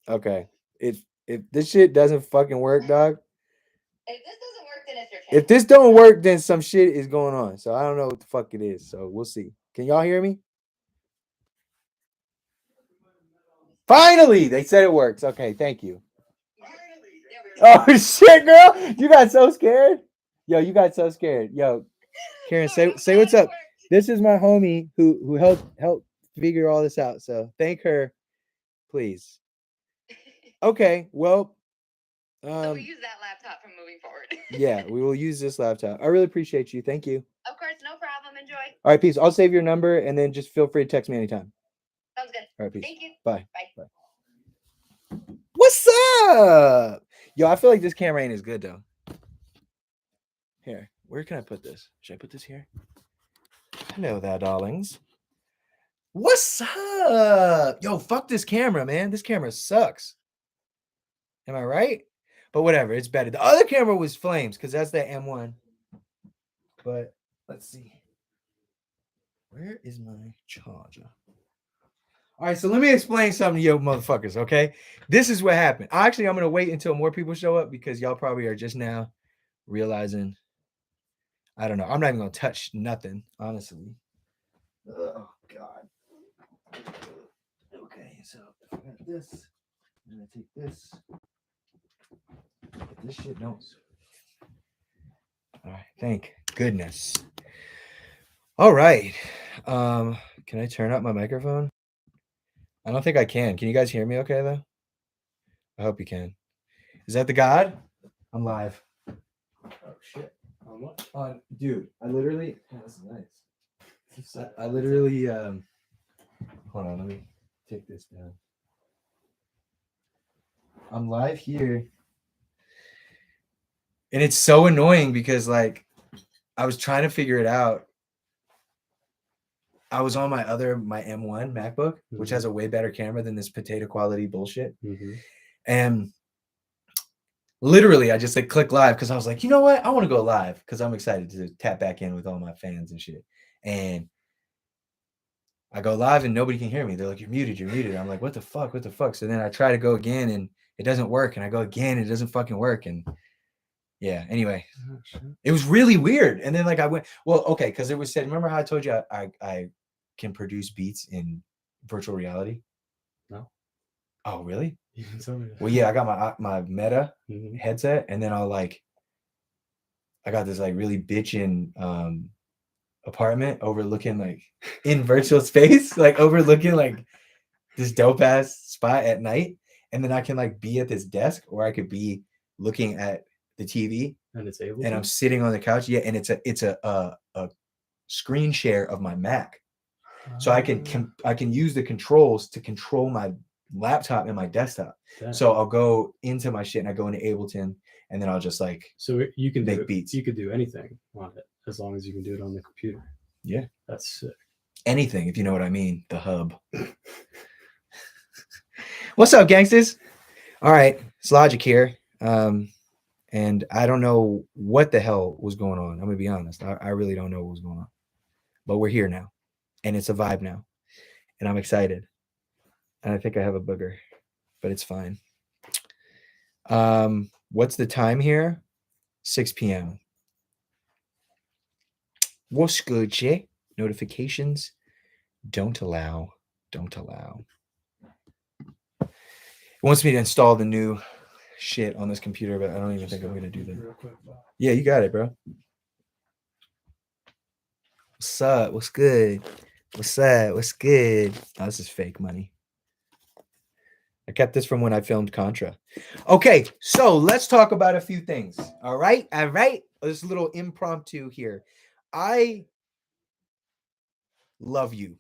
Okay. If this shit doesn't fucking work, dog. If this doesn't work, then it's your If channel. this don't work, then some shit is going on. So I don't know what the fuck it is. So we'll see. Can y'all hear me? Finally, they said it works. Okay, thank you. There we go. Oh shit, girl, you got so scared. Yo, you got so scared. Yo, Karen, Sorry, I'm say glad what's it up. worked. This is my homie who helped figure all this out. So thank her, please. Okay, well, So we um, use that laptop from moving forward. yeah, we will use this laptop. I really appreciate you. Thank you. Of course, no problem. Enjoy. All right, peace. I'll save your number and then just feel free to text me anytime. Sounds good. All right, peace. Thank you. Bye. Bye. Bye. What's up? Yo, I feel like this camera ain't as good though. Here, where can I put this? Should I put this here? Hello there, darlings. What's up? Yo, fuck this camera, man. This camera sucks. Am I right? But whatever, it's better. The other camera was flames because that's the M1. But let's see. Where is my charger? All right, so let me explain something to you motherfuckers, okay? This is what happened. Actually, I'm going to wait until more people show up because y'all probably are just now realizing. I don't know. I'm not even going to touch nothing, honestly. Oh, God. Okay, so if I got this, I'm going to take this. But this shit don't. All right, thank goodness. All right. Can I turn up my microphone? I don't think I can. Can you guys hear me okay though? I hope you can. Is that the God? I'm live. Oh shit. On what? On dude, I literally this is nice. I literally hold on, let me take this down. I'm live here. And it's so annoying because like I was trying to figure it out. I was on my M1 MacBook, which has a way better camera than this potato quality bullshit. And literally, I just like click live because I was like, you know what? I want to go live because I'm excited to tap back in with all my fans and shit. And I go live and nobody can hear me. They're like, you're muted, you're muted. I'm like, what the fuck? What the fuck? So then I try to go again and it doesn't work. And I go again, and it doesn't fucking work. And yeah, anyway, it was really weird. And then like I went, well, okay, because it was said, remember how I told you I can produce beats in virtual reality? No. Oh, really? You can tell me. Well, yeah, I got my Meta Mhm. headset, and then I got this like really bitchin' apartment overlooking like in virtual space, like overlooking like this dope ass spot at night, and then I can like be at this desk, or I could be looking at the TV, And it's able and to? I'm sitting on the couch. Yeah, and it's a screen share of my Mac, so I can use the controls to control my laptop and my desktop. Damn. So I'll go into my shit and I go into Ableton, and then I'll just like So you can make do beats. You could do anything on it as long as you can do it on the computer. Yeah, That's sick. anything, if you know what I mean. The hub. What's up, gangsters? All right, it's Logic here. And I don't know what the hell was going on. I'm gonna be honest. I really don't know what was going on. But we're here now. And it's a vibe now. And I'm excited. And I think I have a booger, but it's fine. What's the time here? 6 p.m. What's good, Jay? Notifications. Don't allow. Don't allow. It wants me to install the new shit on this computer, but I don't even think I'm gonna do that. Yeah, you got it, bro. What's up? What's good? What's up? What's good? Oh, this is fake money. I kept this from when I filmed Contra. Okay, so let's talk about a few things. All right, all right. This little impromptu here. I love you.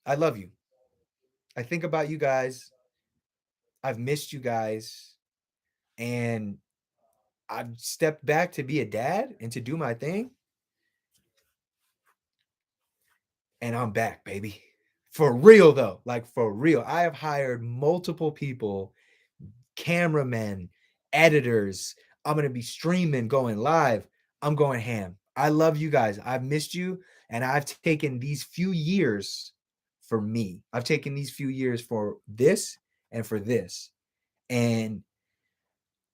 I love you. I think about you guys. I've missed you guys. And I've stepped back to be a dad and to do my thing. And I'm back, baby. For real, though. Like, for real. I have hired multiple people, cameramen, editors. I'm going to be streaming, going live. I'm going ham. I love you guys. I've missed you. And I've taken these few years for me. I've taken these few years for this and for this. And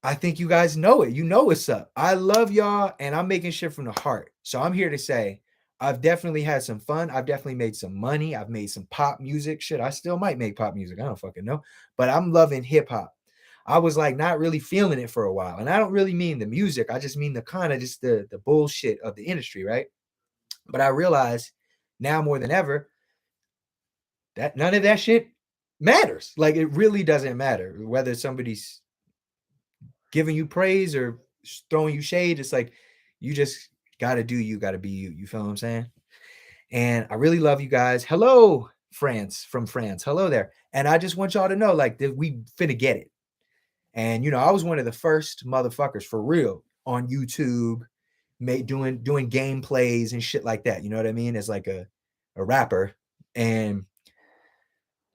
I think you guys know it. You know what's up. I love y'all, and I'm making shit from the heart. So I'm here to say I've definitely had some fun. I've definitely made some money. I've made some pop music. Shit, I still might make pop music. I don't fucking know. But I'm loving hip hop. I was like not really feeling it for a while. And I don't really mean the music. I just mean the kind of just the bullshit of the industry, right? But I realize now more than ever that none of that shit matters. Like it really doesn't matter whether somebody's giving you praise or throwing you shade. It's like you just gotta do you, gotta be you. You feel what I'm saying? And I really love you guys. Hello, France from France. Hello there. And I just want y'all to know, like, that we finna get it. And you know, I was one of the first motherfuckers for real on YouTube, doing gameplays and shit like that. You know what I mean? As like a rapper. And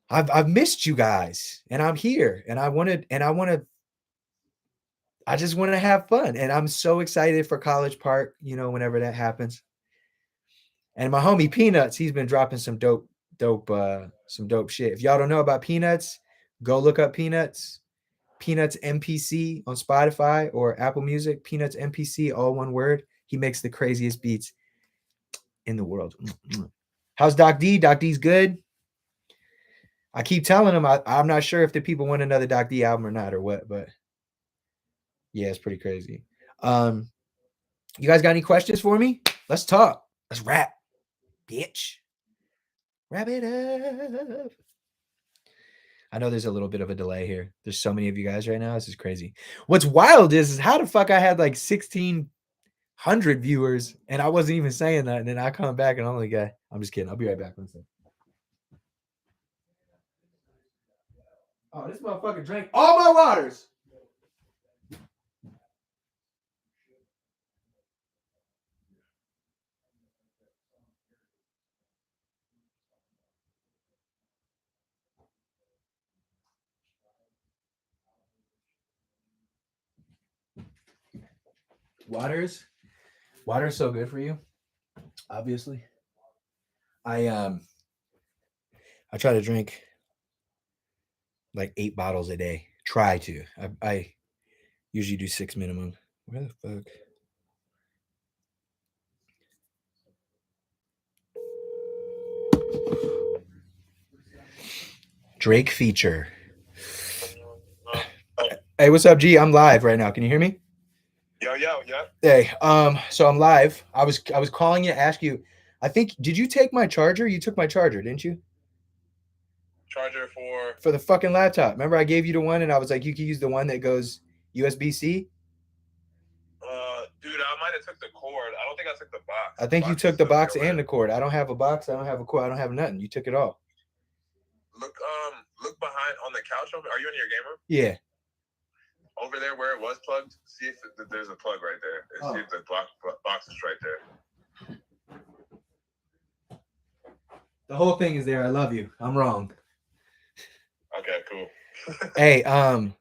I've missed you guys, and I'm here, and I just want to have fun, and I'm so excited for College Park, you know, whenever that happens. And my homie Peanuts, he's been dropping some dope shit. If y'all don't know about Peanuts, go look up Peanuts MPC on Spotify or Apple Music. Peanuts MPC, all one word. He makes the craziest beats in the world. How's Doc D? Doc D's good. I keep telling him I'm not sure if the people want another Doc D album or not or what, but yeah, it's pretty crazy. You guys got any questions for me? Let's talk. Let's rap, bitch. Wrap it up. I know there's a little bit of a delay here. There's so many of you guys right now. This is crazy. What's wild is how the fuck I had like 1,600 viewers and I wasn't even saying that. And then I come back and I'm like, I'm just kidding. I'll be right back. One second. Oh, this motherfucker drank all my waters. Water's so good for you. Obviously. I try to drink like 8 bottles a day. Try to. I usually do 6 minimum. Where the fuck? Drake feature. Hey, what's up, G? I'm live right now. Can you hear me? Yo, yeah. Hey, so I'm live. I was calling you to ask you. I think did you take my charger? You took my charger, didn't you? Charger for the fucking laptop. Remember I gave you the one and I was like, you can use the one that goes USB-C? Dude, I might have took the cord. I don't think I took the box. I think you took the box and the cord. I don't have a box. I don't have a cord. I don't have nothing. You took it all. Look behind on the couch over. Are you in your game room? Yeah. Over there where it was plugged, see if there's a plug right there. And see if the box is right there. The whole thing is there. I love you. I'm wrong. Okay, cool. Hey, what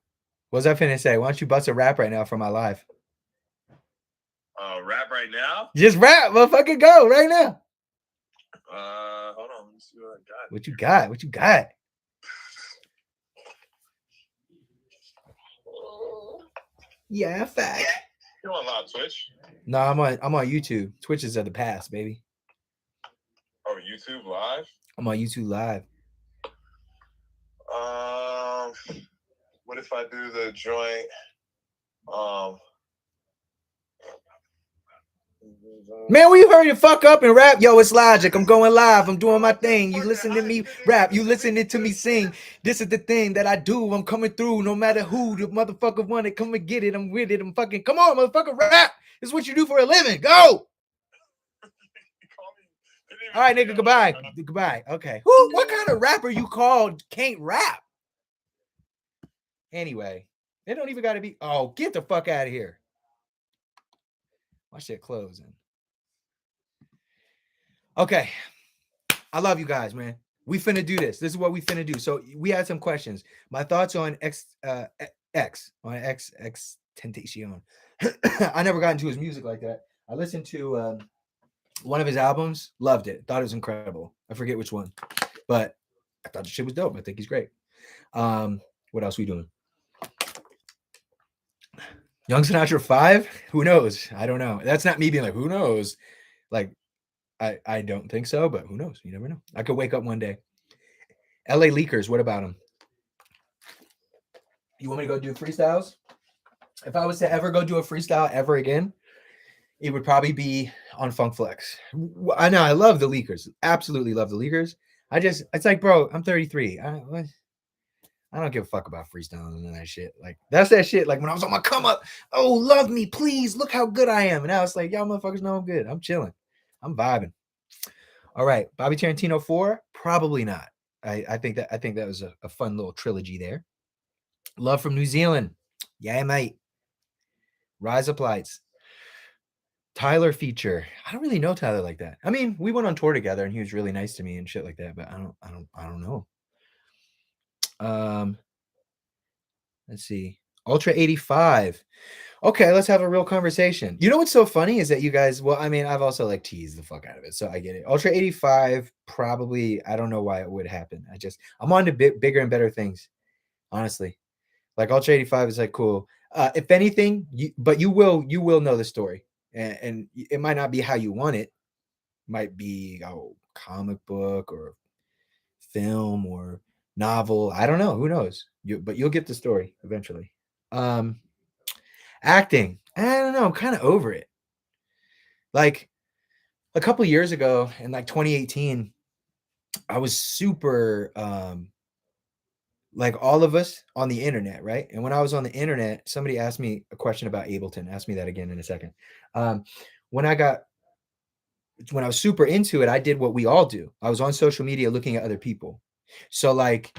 was I finna say? Why don't you bust a rap right now for my live? Rap right now? Just rap, motherfucker, go right now. Hold on, let me see what I got. What you got? What you got? Yeah, fact. You on live Twitch? No, I'm on YouTube. Twitch is of the past, baby. Oh, YouTube live? I'm on YouTube live. What if I do the joint? Man, will you hurry the fuck up and rap? Yo, it's Logic. I'm going live. I'm doing my thing. You listen to me rap. You listening to me sing. This is the thing that I do. I'm coming through no matter who. The motherfucker want it. Come and get it. I'm with it. I'm fucking. Come on, motherfucker. Rap. This is what you do for a living. Go. All right, nigga. Goodbye. Goodbye. Okay. Who? What kind of rapper you called can't rap? Anyway, it don't even got to be. Oh, get the fuck out of here. My shit closing. Okay. I love you guys, man. We finna do this. This is what we finna do. So we had some questions. My thoughts on X Tentacion. I never got into his music like that. I listened to one of his albums, loved it, thought it was incredible. I forget which one, but I thought the shit was dope. I think he's great. What else we doing? Young Sinatra 5? Who knows? I don't know. That's not me being like, who knows? Like, I don't think so, but who knows? You never know. I could wake up one day. LA Leakers, what about them? You want me to go do freestyles? If I was to ever go do a freestyle ever again, it would probably be on Funk Flex. I know I love the Leakers. Absolutely love the Leakers. It's like, bro, I'm 33. I don't give a fuck about freestyling and that shit. Like, that's that shit. Like, when I was on my come up, oh, love me, please. Look how good I am. And now it's like, y'all motherfuckers know I'm good. I'm chilling. I'm vibing. All right. Bobby Tarantino 4? Probably not. I think that was a fun little trilogy there. Love from New Zealand. Yeah, mate. Rise Up Lights. Tyler feature. I don't really know Tyler like that. I mean, we went on tour together and he was really nice to me and shit like that, but I don't know. Let's see. Ultra 85. Okay, let's have a real conversation. You know what's so funny is that you guys, well, I mean, I've also like teased the fuck out of it, so I get it. Ultra 85, probably, I don't know why it would happen. I'm on to bigger and better things, honestly. Like Ultra 85 is like cool. If anything, you will know the story, and it might not be how you want it. Might be a comic book or film or novel. I don't know. Who knows? But you'll get the story eventually. Acting. I don't know. I'm kind of over it. Like a couple years ago in like 2018, I was super like all of us on the internet, right? And when I was on the internet, somebody asked me a question about Ableton. Ask me that again in a second. When I was super into it, I did what we all do. I was on social media looking at other people. So like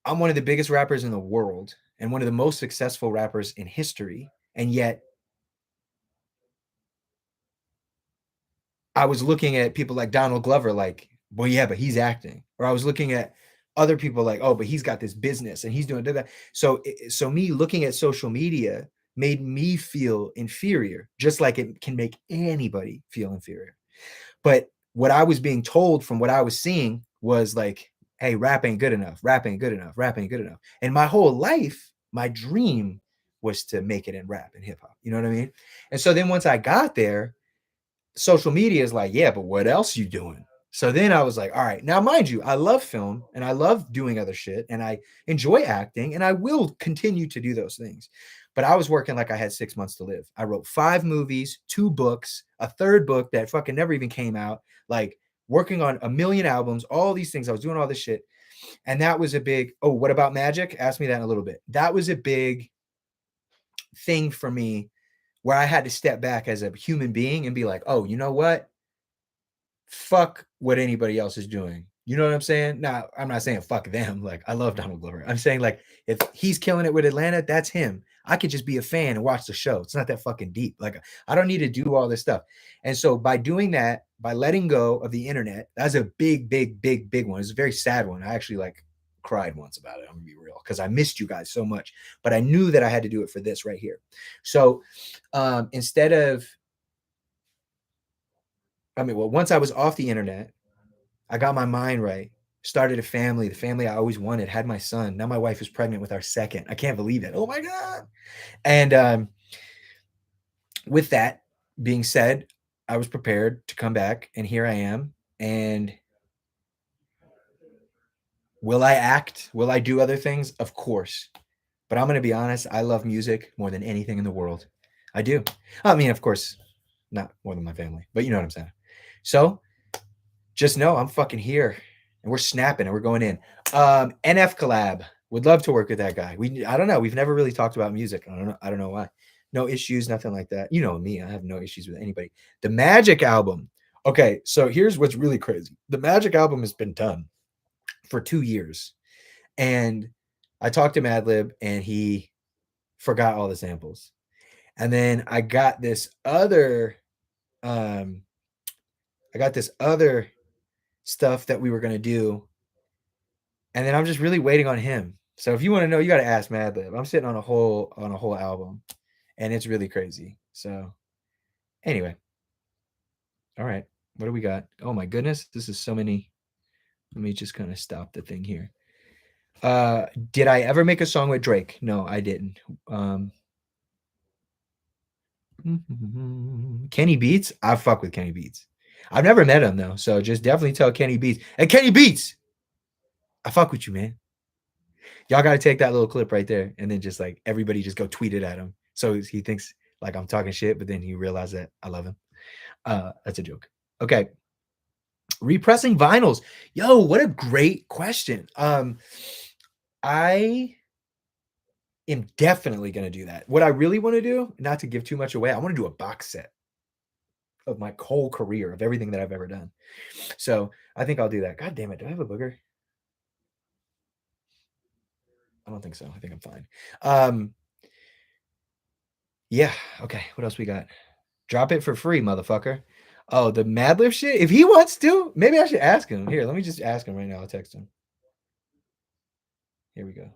I'm one of the biggest rappers in the world and one of the most successful rappers in history. And yet I was looking at people like Donald Glover, like, well, yeah, but he's acting. Or I was looking at other people like, oh, but he's got this business and he's doing that. So me looking at social media made me feel inferior, just like it can make anybody feel inferior. But what I was being told from what I was seeing was like, hey, rap ain't good enough, rap ain't good enough, rap ain't good enough. And my whole life, my dream was to make it in rap and hip hop. You know what I mean? And so then once I got there, social media is like, yeah, but what else you doing? So then I was like, all right, now mind you, I love film and I love doing other shit and I enjoy acting and I will continue to do those things. But I was working like I had 6 months to live. I wrote 5 movies, 2 books, a 3rd book that fucking never even came out, like working on 1 million albums, all these things. I was doing all this shit. And that was a big, oh, what about magic? Ask me that in a little bit. That was a big thing for me where I had to step back as a human being and be like, oh, you know what? Fuck what anybody else is doing. You know what I'm saying? Now, I'm not saying fuck them. Like, I love Donald Glover. I'm saying, like, if he's killing it with Atlanta, that's him. I could just be a fan and watch the show. It's not that fucking deep. Like, I don't need to do all this stuff. And so by doing that, by letting go of the internet, that's a big one. It's a very sad one. I actually like cried once about it. I'm gonna be real because I missed you guys so much, but I knew that I had to do it for this right here. So instead of, once I was off the internet, I got my mind right, started a family, the family I always wanted, had my son. Now my wife is pregnant with our 2nd. I can't believe it. Oh my God. And with that being said, I was prepared to come back and here I am. And will I act? Will I do other things? Of course. But I'm going to be honest. I love music more than anything in the world. I do. I mean, of course, not more than my family, but you know what I'm saying? So just know I'm fucking here and we're snapping and we're going in. NF collab. Would love to work with that guy. I don't know. We've never really talked about music. I don't know why. No issues, nothing like that. You know me. I have no issues with anybody. The Magic album. Okay, so here's what's really crazy. The Magic album has been done for 2 years. And I talked to Madlib and he forgot all the samples. And then I got this other stuff that we were going to do. And then I'm just really waiting on him. So if you want to know, you got to ask Madlib. I'm sitting on a whole album and it's really crazy. So anyway. All right. What do we got? Oh my goodness. This is so many. Let me just kind of stop the thing here. Did I ever make a song with Drake? No, I didn't. Kenny Beats? I fuck with Kenny Beats. I've never met him though, so just definitely tell Kenny Beats. Hey, Kenny Beats, I fuck with you, man. Y'all got to take that little clip right there, and then just like everybody just go tweet it at him, so he thinks like I'm talking shit, but then he realized that I love him. That's a joke. Okay. Repressing vinyls. Yo, what a great question. I am definitely going to do that. What I really want to do, not to give too much away, I want to do a box set of my whole career of everything that I've ever done. So I think I'll do that. God damn it. Do I have a booger? I don't think so. I think I'm fine. Yeah. Okay. What else we got? Drop it for free, motherfucker. Oh, the Madlib shit? If he wants to, maybe I should ask him. Here, let me just ask him right now. I'll text him. Here we go.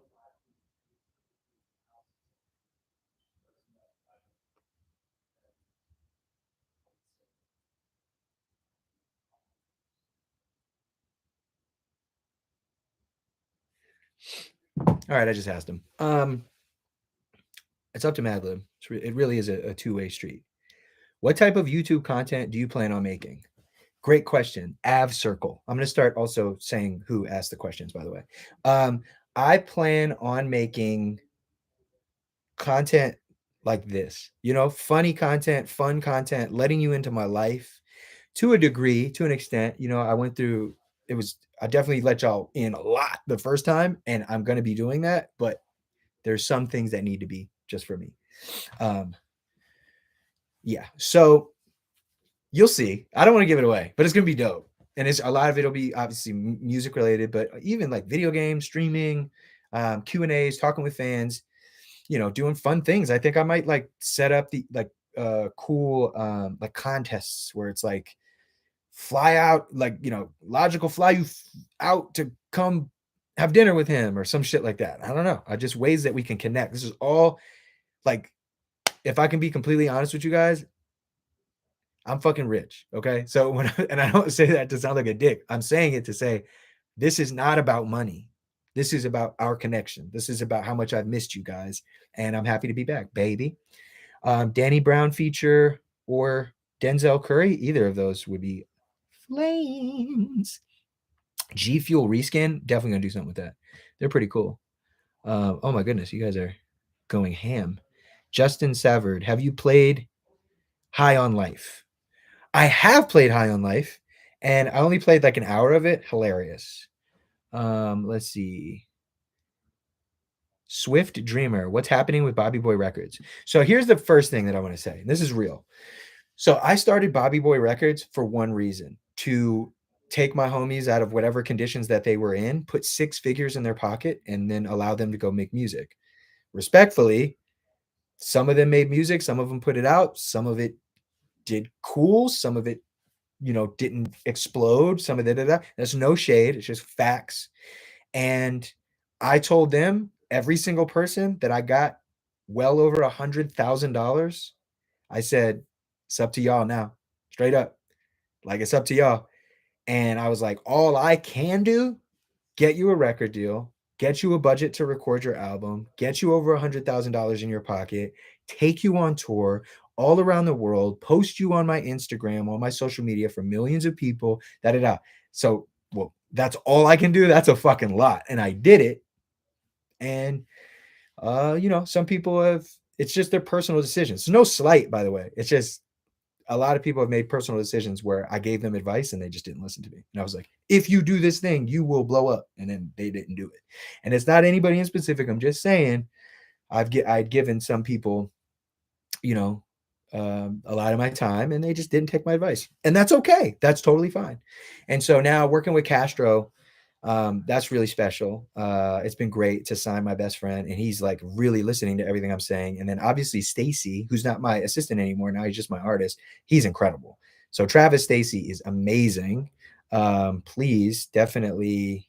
All right, I just asked him. It's up to Madlib. It really is a two-way street. What type of YouTube content do you plan on making? Great question. Av Circle. I'm going to start also saying who asked the questions, by the way. I plan on making content like this, funny content, fun content, letting you into my life to a degree, to an extent. I definitely let y'all in a lot the first time, and I'm going to be doing that, but there's some things that need to be just for me. Yeah. So you'll see. I don't want to give it away, but it's going to be dope. And a lot of it'll be obviously music related, but even like video games, streaming, Q&As, talking with fans, doing fun things. I think I might like set up the cool like contests where it's like fly out, like, Logical fly you out to come have dinner with him or some shit like that. I don't know. Just ways that we can connect. This is all like, if I can be completely honest with you guys, I'm fucking rich. Okay. So and I don't say that to sound like a dick. I'm saying it to say, this is not about money. This is about our connection. This is about how much I've missed you guys. And I'm happy to be back, baby. Danny Brown feature or Denzel Curry. Either of those would be flames. G Fuel reskin. Definitely gonna do something with that. They're pretty cool. Oh my goodness. You guys are going ham. Justin Savard. Have you played High on Life? I have played High on Life, and I only played like an hour of it. Hilarious. Let's see. Swift Dreamer. What's happening with Bobby Boy Records? So here's the first thing that I want to say. This is real. So I started Bobby Boy Records for one reason: to take my homies out of whatever conditions that they were in, put 6 figures in their pocket, and then allow them to go make music. Respectfully, some of them made music, some of them put it out, some of it did cool, some of it didn't explode, some of it. There's no shade, it's just facts. And I told them, every single person that I got well over $100,000, I said, it's up to y'all now. Straight up, like, it's up to y'all. And I was like, all I can do, get you a record deal, get you a budget to record your album, get you over $100,000 in your pocket, take you on tour all around the world, post you on my Instagram, on my social media for millions of people, da-da-da. So, well, that's all I can do. That's a fucking lot. And I did it. And, some people it's just their personal decisions. It's no slight, by the way. It's just a lot of people have made personal decisions where I gave them advice and they just didn't listen to me. And I was like, if you do this thing, you will blow up. And then they didn't do it. And it's not anybody in specific. I'm just saying I'd given some people, a lot of my time, and they just didn't take my advice. And that's okay. That's totally fine. And so now working with Castro, that's really special. It's been great to sign my best friend, and he's like really listening to everything I'm saying. And then obviously Stacy, who's not my assistant anymore, now he's just my artist. He's incredible. So Travis Stacy is amazing. Please definitely,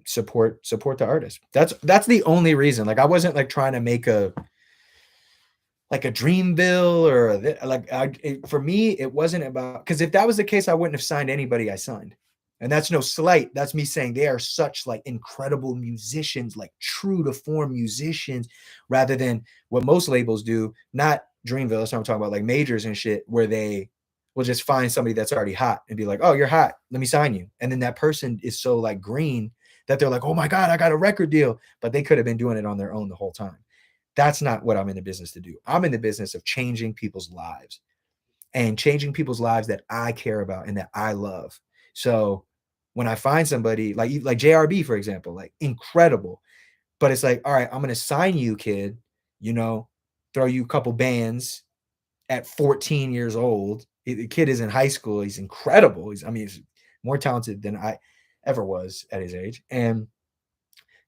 support the artist. That's the only reason. Like, I wasn't like trying to make a Dreamville or for me, it wasn't about, because if that was the case, I wouldn't have signed anybody I signed. And that's no slight. That's me saying they are such like incredible musicians, like true to form musicians, rather than what most labels do. Not Dreamville. That's what I'm talking about, like majors and shit, where they will just find somebody that's already hot and be like, "Oh, you're hot. Let me sign you." And then that person is so like green that they're like, "Oh my god, I got a record deal," but they could have been doing it on their own the whole time. That's not what I'm in the business to do. I'm in the business of changing people's lives and changing people's lives that I care about and that I love. So when I find somebody like JRB, for example, like incredible, but it's like, all right, I'm going to sign you, kid, you know, throw you a couple bands at 14 years old. The kid is in high school. He's incredible. He's more talented than I ever was at his age. And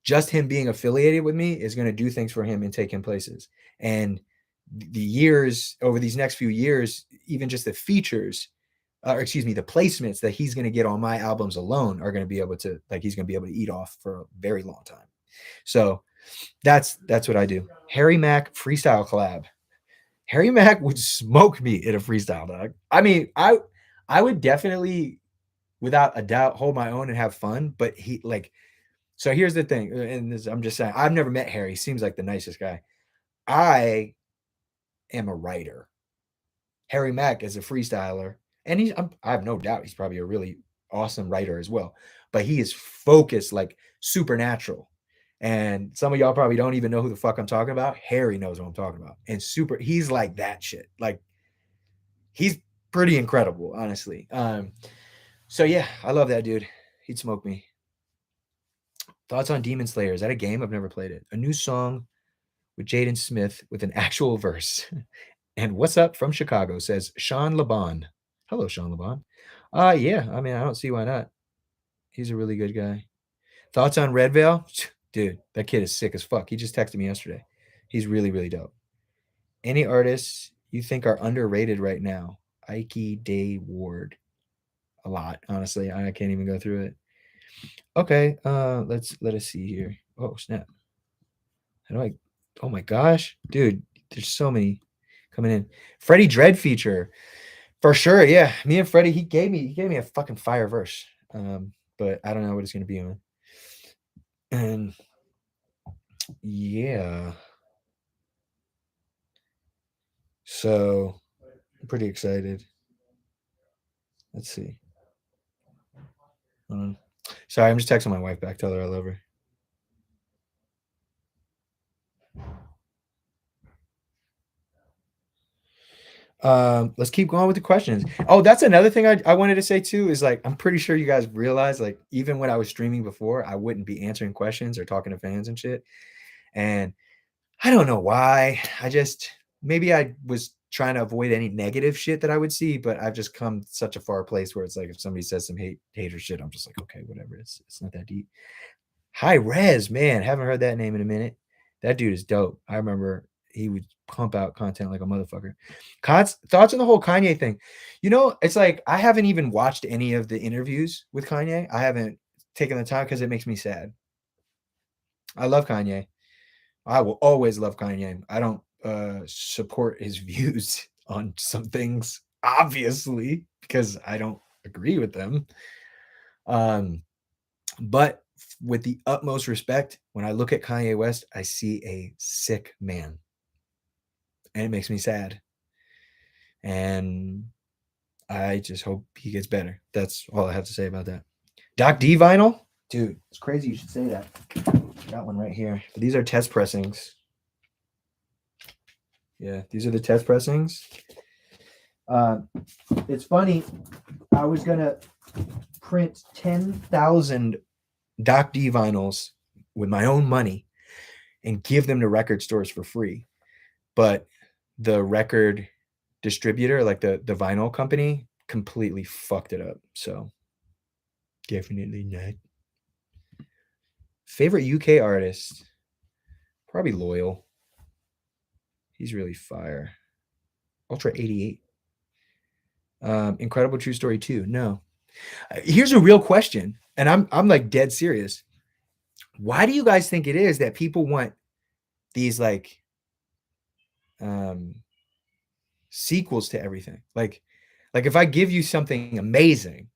just him being affiliated with me is going to do things for him and take him places. And the years over these next few years, even just the features, the placements that he's going to get on my albums alone are going to be able to, like, he's going to be able to eat off for a very long time. So that's what I do. Harry Mack freestyle collab. Harry Mack would smoke me in a freestyle, dog. I mean, I would definitely, without a doubt, hold my own and have fun. But he like, so here's the thing, and this, I'm just saying, I've never met Harry. He seems like the nicest guy. I am a writer. Harry Mack is a freestyler, and I have no doubt he's probably a really awesome writer as well. But he is focused like supernatural. And some of y'all probably don't even know who the fuck I'm talking about. Harry knows what I'm talking about. And he's like that shit. Like, he's pretty incredible, honestly. So yeah, I love that dude. He'd smoke me. Thoughts on Demon Slayer? Is that a game? I've never played it. A new song with Jaden Smith with an actual verse. And what's up from Chicago, says Sean Laban. Hello, Sean Laban. Yeah, I mean, I don't see why not. He's a really good guy. Thoughts on Red Veil? Dude, that kid is sick as fuck. He just texted me yesterday. He's really, really dope. Any artists you think are underrated right now? Ike Day Ward. A lot, honestly. I can't even go through it. Okay, let us see here. Oh, snap. How do I? Oh my gosh, dude, there's so many coming in. Freddie Dread feature. For sure, yeah. Me and Freddie, he gave me a fucking fire verse. But I don't know what it's gonna be on. And yeah. So I'm pretty excited. Let's see. Sorry, I'm just texting my wife back. Tell her I love her. Let's keep going with the questions. Oh, that's another thing I wanted to say too, is like, I'm pretty sure you guys realize, like, even when I was streaming before, I wouldn't be answering questions or talking to fans and shit. And I don't know why. Maybe I was trying to avoid any negative shit that I would see, but I've just come such a far place where it's like, if somebody says some hater shit, I'm just like, okay, whatever. It's not that deep. High Res, man, haven't heard that name in a minute. That dude is dope. I remember he would pump out content like a motherfucker. Thoughts on the whole Kanye thing? You know, it's like, I haven't even watched any of the interviews with Kanye. I haven't taken the time because it makes me sad. I love Kanye. I will always love Kanye. I don't support his views on some things, obviously, because I don't agree with them. But with the utmost respect, when I look at Kanye West, I see a sick man. And it makes me sad. And I just hope he gets better. That's all I have to say about that. Doc D vinyl? Dude, it's crazy you should say that. Got one right here. But these are test pressings. Yeah, these are the test pressings. It's funny. I was going to print 10,000 Doc D vinyls with my own money and give them to record stores for free. But the record distributor, like the vinyl company, completely fucked it up. So definitely not. Favorite UK artist? Probably Loyal. He's really fire. Ultra 88. Incredible True Story 2. No. Here's a real question, and I'm like dead serious. Why do you guys think it is that people want these like sequels to everything? Like if I give you something amazing,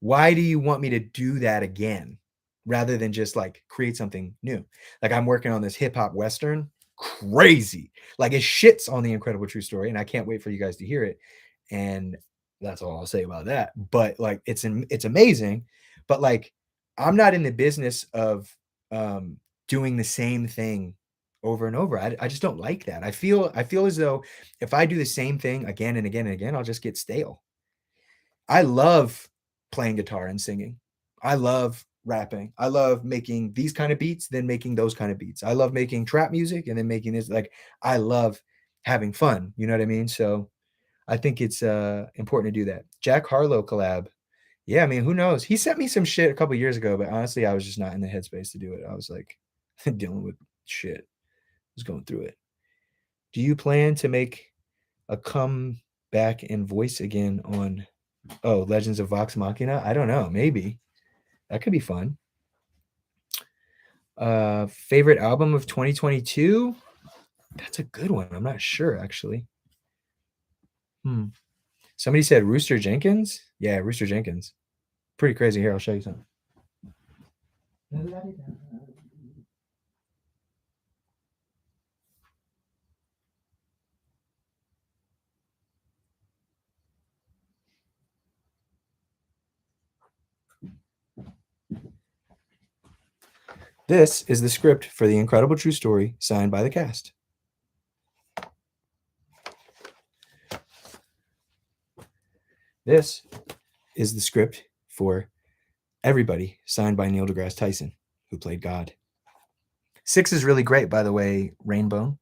Why do you want me to do that again rather than just like create something new? Like I'm working on this hip hop Western, crazy. Like it shits on the Incredible True Story, and I can't wait for you guys to hear it. And that's all I'll say about that. But like it's amazing. But like I'm not in the business of doing the same thing over and over. I just don't like that. I feel as though if I do the same thing again and again and again, I'll just get stale. I love playing guitar and singing. I love rapping. I love making these kind of beats, then making those kind of beats. I love making trap music and then making this. Like I love having fun. You know what I mean? So I think it's important to do that. Jack Harlow collab. Yeah, I mean, who knows? He sent me some shit a couple years ago, but honestly, I was just not in the headspace to do it. I was like dealing with shit. I was going through it. Do you plan to make a comeback and voice again on Legends of Vox Machina? I don't know. Maybe. That could be fun. Favorite album of 2022? That's a good one. I'm not sure, actually. Somebody said Rooster Jenkins. Yeah, Rooster Jenkins. Pretty crazy. Here, I'll show you something. This is the script for The Incredible True Story signed by the cast. This is the script for Everybody signed by Neil deGrasse Tyson, who played God. 6 is really great, by the way, Rainbow.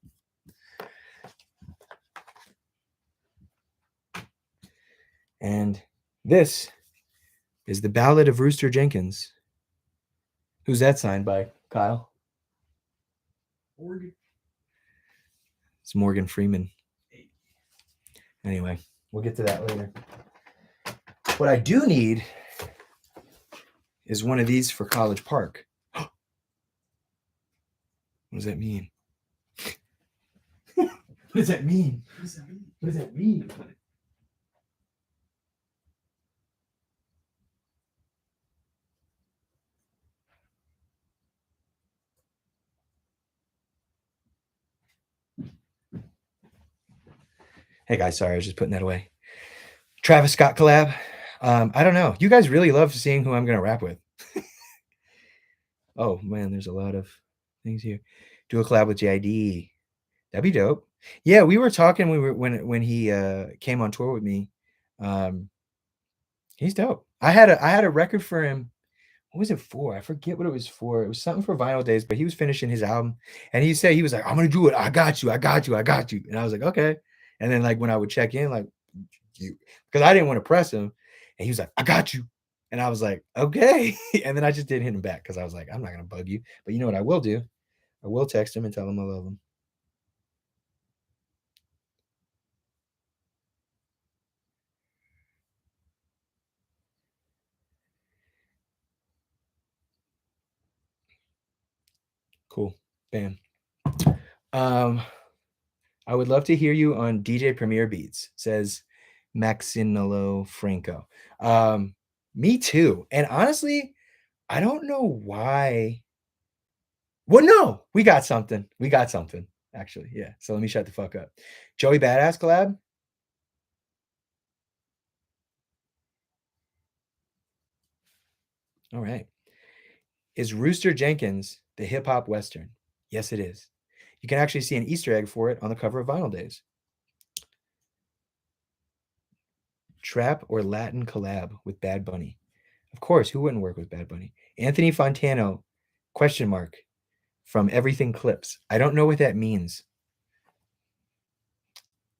And this is the Ballad of Rooster Jenkins. Who's that signed by, Kyle? Morgan. It's Morgan Freeman. Anyway, we'll get to that later. What I do need is one of these for College Park. What does that mean? What does that mean? What does that mean? What does that mean? Hey guys, sorry, I was just putting that away. Travis Scott collab. I don't know. You guys really love seeing who I'm going to rap with. Oh man, there's a lot of things here. Do a collab with JID. That'd be dope. Yeah, we were talking when he came on tour with me. He's dope. I had a record for him. What was it for? I forget what it was for. It was something for Vinyl Days, but he was finishing his album and he said, he was like, I'm gonna do it. I got you. And I was like, okay. And then like when I would check in, like you, because I didn't want to press him, and he was like, I got you. And I was like, okay. And then I just didn't hit him back because I was like, I'm not gonna bug you. But you know what I will do? I will text him and tell him I love him. Cool. Bam. I would love to hear you on DJ Premier Beats, says Maxinello Franco. Me too. And honestly, I don't know why. Well, no, we got something. Actually. Yeah. So let me shut the fuck up. Joey Badass collab. All right. Is Rooster Jenkins the hip hop Western? Yes, it is. You can actually see an Easter egg for it on the cover of Vinyl Days. Trap or Latin collab with Bad Bunny. Of course, who wouldn't work with Bad Bunny? Anthony Fontano, ? From Everything Clips. I don't know what that means.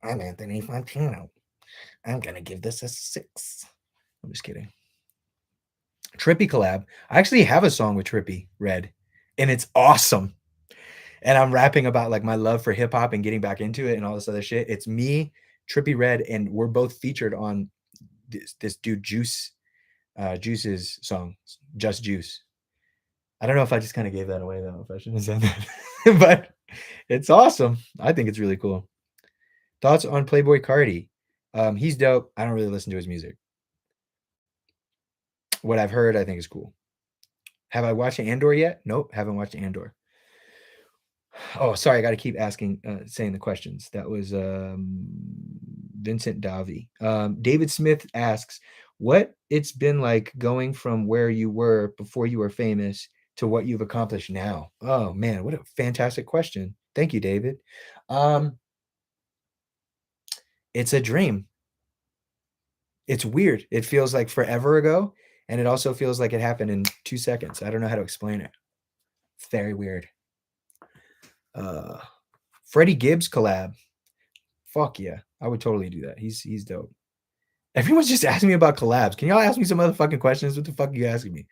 I'm Anthony Fontano. I'm going to give this a 6. I'm just kidding. Trippy collab. I actually have a song with Trippy Red, and it's awesome. And I'm rapping about like my love for hip hop and getting back into it and all this other shit. It's me, Trippy Red, and we're both featured on this dude Juice's song, Just Juice. I don't know if I just kind of gave that away though, if I shouldn't have said that. But it's awesome. I think it's really cool. Thoughts on Playboy Cardi? He's dope. I don't really listen to his music. what I've heard, I think is cool. Have I watched Andor yet? Nope, haven't watched Andor. Oh, sorry, I got to keep asking, saying the questions. That was Vincent Davi. David Smith asks, what it's been like going from where you were before you were famous to what you've accomplished now? Oh man, what a fantastic question. Thank you, David. It's a dream. It's weird. It feels like forever ago, and it also feels like it happened in 2 seconds. I don't know how to explain it. It's very weird. Freddie Gibbs collab. Fuck yeah. I would totally do that. He's dope. Everyone's just asking me about collabs. Can y'all ask me some motherfucking questions? What the fuck are you asking me?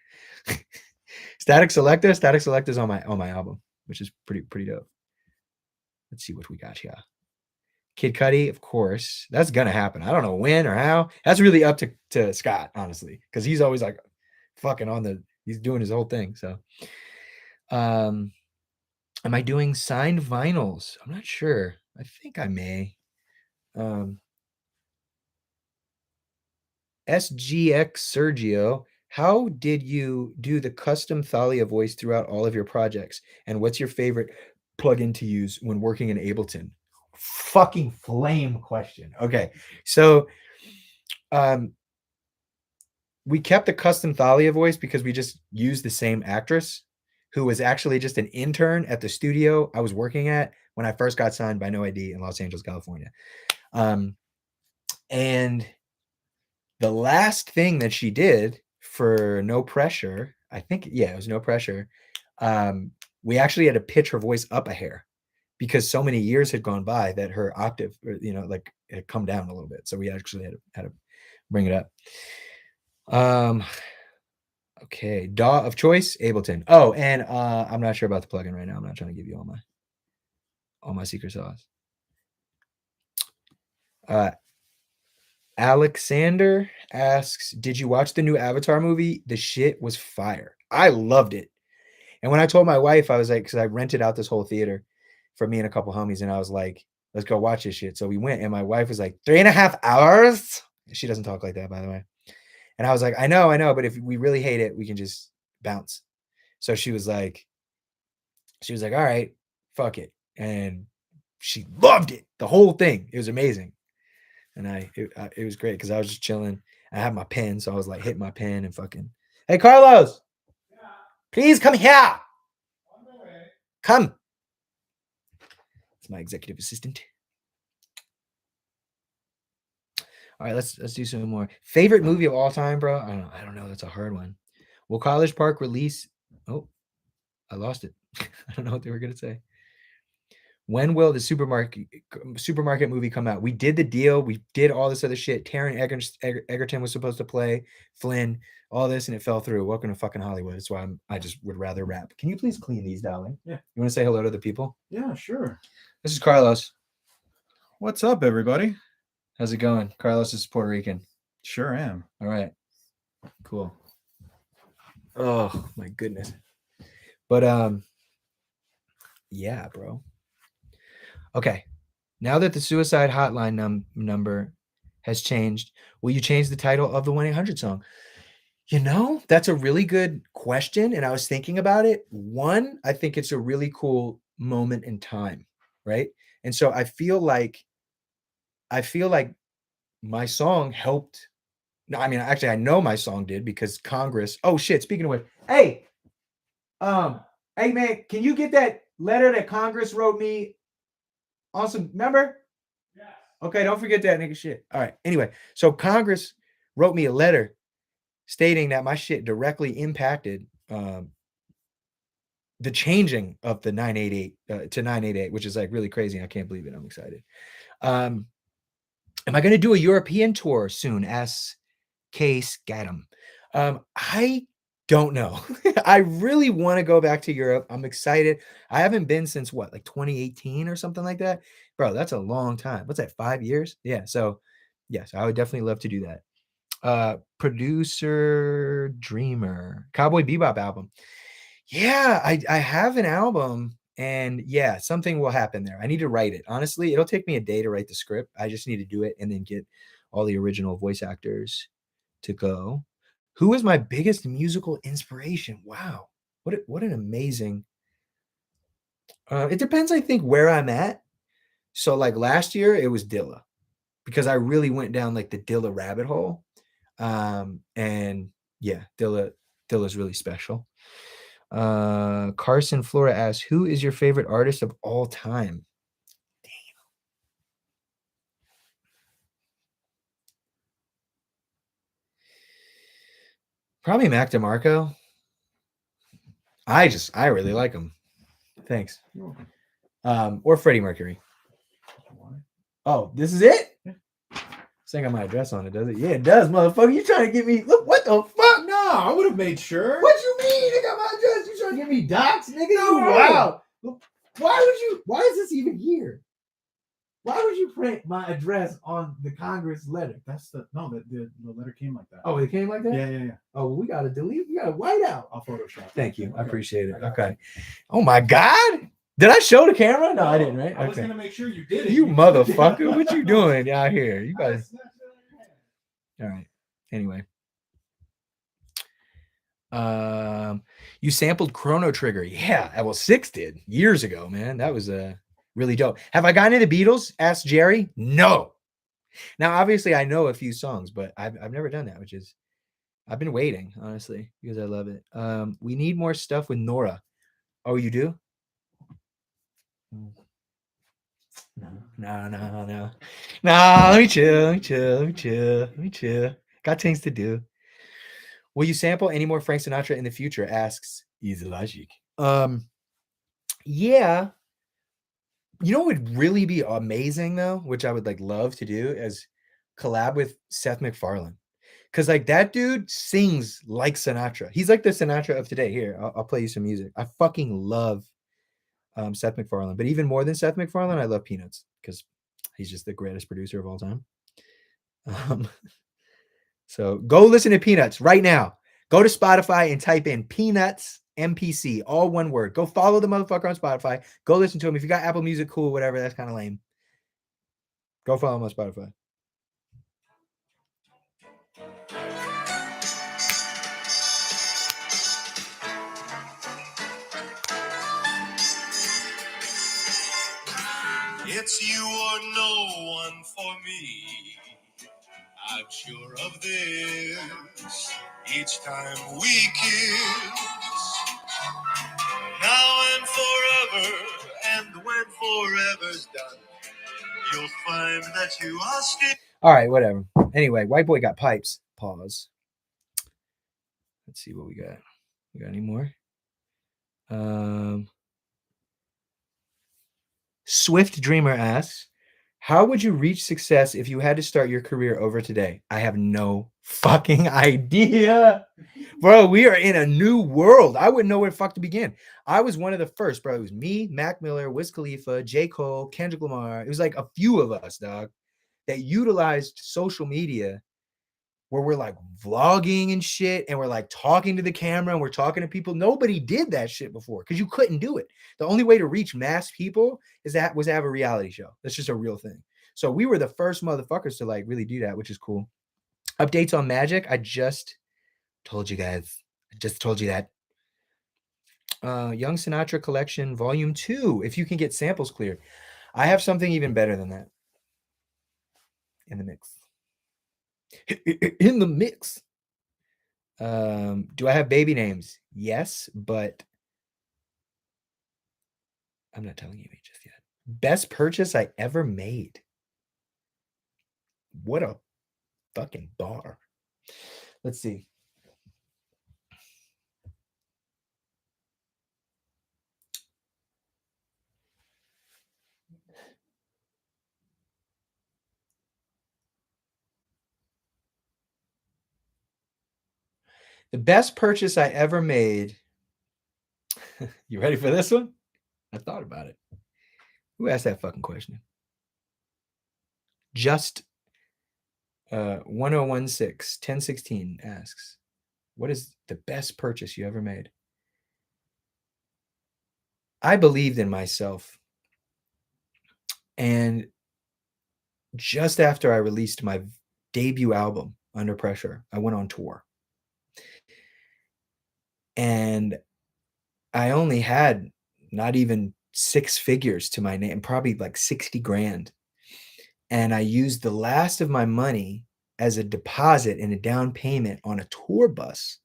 Static Selector. Static Selector's on my album, which is pretty dope. Let's see what we got here. Kid Cudi, of course. That's gonna happen. I don't know when or how. That's really up to Scott, honestly, because he's always like fucking on the. He's doing his whole thing. So, am I doing signed vinyls? I'm not sure. I think I may. SGX Sergio, how did you do the custom Thalia voice throughout all of your projects? And what's your favorite plugin to use when working in Ableton? Fucking flame question. Okay. So we kept the custom Thalia voice because we just used the same actress who was actually just an intern at the studio I was working at when I first got signed by No ID in Los Angeles, California. And the last thing that she did for No Pressure, I think, yeah, it was No Pressure. We actually had to pitch her voice up a hair because so many years had gone by that her octave, like had come down a little bit. So we actually had to bring it up. Okay, DAW of choice, Ableton. Oh, and I'm not sure about the plugin right now. I'm not trying to give you all my secret sauce. Alexander asks, did you watch the new Avatar movie? The shit was fire. I loved it. And when I told my wife, I was like, because I rented out this whole theater for me and a couple homies, and I was like, let's go watch this shit. So we went, and my wife was like, 3.5 hours? She doesn't talk like that, by the way. And I was like, I know, but if we really hate it, we can just bounce. So she was like, all right, fuck it. And she loved it, the whole thing. It was amazing. And it was great because I was just chilling. I had my pen, so I was like hitting my pen and fucking, hey, Carlos, please come here. Come. It's my executive assistant. All right, let's do some more. Favorite movie of all time, bro? I don't know. That's a hard one. Will College Park release? Oh, I lost it. I don't know what they were gonna say. When will the supermarket movie come out? We did the deal. We did all this other shit. Taron Egerton was supposed to play Flynn, all this, and it fell through. Welcome to fucking Hollywood. That's why I just would rather rap. Can you please clean these, darling? Yeah. You want to say hello to the people? Yeah, sure. This is Carlos. What's up, everybody? How's it going? Carlos is Puerto Rican. Sure am. All right. Cool. Oh my goodness. But yeah, bro. Okay. Now that the suicide hotline number has changed, will you change the title of the 1-800 song? That's a really good question. And I was thinking about it. One, I think it's a really cool moment in time, right? And so I feel like my song helped. No, I mean, actually, I know my song did because Congress. Oh shit! Speaking of which, hey man, can you get that letter that Congress wrote me? Awesome. Remember? Yes. Okay, don't forget that nigga shit. All right. Anyway, so Congress wrote me a letter stating that my shit directly impacted the changing of the 988 to 988, which is like really crazy. I can't believe it. I'm excited. Am I going to do a European tour soon? Asks Case Gaddam. I don't know. I really want to go back to Europe. I'm excited. I haven't been since what, like 2018 or something like that. Bro, that's a long time. What's that, 5 years? Yeah. So yes, I would definitely love to do that. Producer Dreamer, Cowboy Bebop album. Yeah, I have an album, and yeah, something will happen there. I need to write it. Honestly, it'll take me a day to write the script. I just need to do it and then get all the original voice actors to go. Who is my biggest musical inspiration? Wow. What an amazing. It depends, I think, where I'm at. So like last year, it was Dilla because I really went down like the Dilla rabbit hole. And yeah, Dilla's really special. Carson Flora asks, who is your favorite artist of all time? Probably Mac DeMarco. I really like him. Thanks. You're welcome. Or Freddie Mercury. Oh, this is it? This ain't got my address on it, does it? Yeah, it does, motherfucker. You trying to get me? Look, what the fuck? No, I would have made sure. What you mean? They got my address. You trying to get me docs, nigga? You No. wow. Why is this even here? Why would you print my address on the Congress letter? That's the letter came like that. Oh, it came like that? yeah. Oh, well, we gotta delete. We gotta white out. I'll Photoshop. Thank you. I Okay. appreciate it. I got Okay. Oh my God. Did I show the camera? No, I didn't, right? I was Okay. gonna make sure you did it. You motherfucker. What you doing out here? You I guys. snatched it out of your hand. All right. Anyway. You sampled Chrono Trigger. Yeah. Well, Six did years ago, man. That was really dope. Have I gotten into Beatles? Asked Jerry. No. Now, obviously, I know a few songs, but I've never done that, which is I've been waiting, honestly, because I love it. We need more stuff with Nora. Oh, you do? No. No. Let me chill. Got things to do. Will you sample any more Frank Sinatra in the future? Asks Easy Logic. Yeah. You know what would really be amazing though, which I would like love to do, is collab with Seth MacFarlane. Cause like that dude sings like Sinatra. He's like the Sinatra of today. Here, I'll play you some music. I fucking love Seth MacFarlane, but even more than Seth MacFarlane, I love Peanuts because he's just the greatest producer of all time. So go listen to Peanuts right now. Go to Spotify and type in Peanuts MPC, all one word. Go follow the motherfucker on Spotify. Go listen to him. If you got Apple Music, cool, whatever. That's kind of lame. Go follow him on Spotify. It's you or no one for me. I'm sure of this. Each time we kiss, now and forever, and when forever's done, you'll find that you are still. All right, whatever. Anyway, White Boy Got Pipes. Pause. Let's see what we got. We got any more? Swift Dreamer asks, how would you reach success if you had to start your career over today? I have no fucking idea. Bro, we are in a new world. I wouldn't know where the fuck to begin. I was one of the first, bro. It was me, Mac Miller, Wiz Khalifa, J. Cole, Kendrick Lamar. It was like a few of us, dog, that utilized social media where we're like vlogging and shit, and we're like talking to the camera and we're talking to people. Nobody did that shit before because you couldn't do it. The only way to reach mass people was to have a reality show. That's just a real thing. So we were the first motherfuckers to like really do that, which is cool. Updates on Magic. I just told you guys. I just told you that. Young Sinatra Collection Volume 2. If you can get samples cleared. I have something even better than that in the mix. In the mix. Do I have baby names? Yes, but I'm not telling you just yet. Best purchase I ever made. What a fucking bar. Let's see. The best purchase I ever made. You ready for this one? I thought about it. Who asked that fucking question? Just 1016 asks, what is the best purchase you ever made? I believed in myself. And just after I released my debut album, Under Pressure, I went on tour. and I only had not even 6 figures to my name, probably like 60 grand. And I used the last of my money as a deposit and a down payment on a tour bus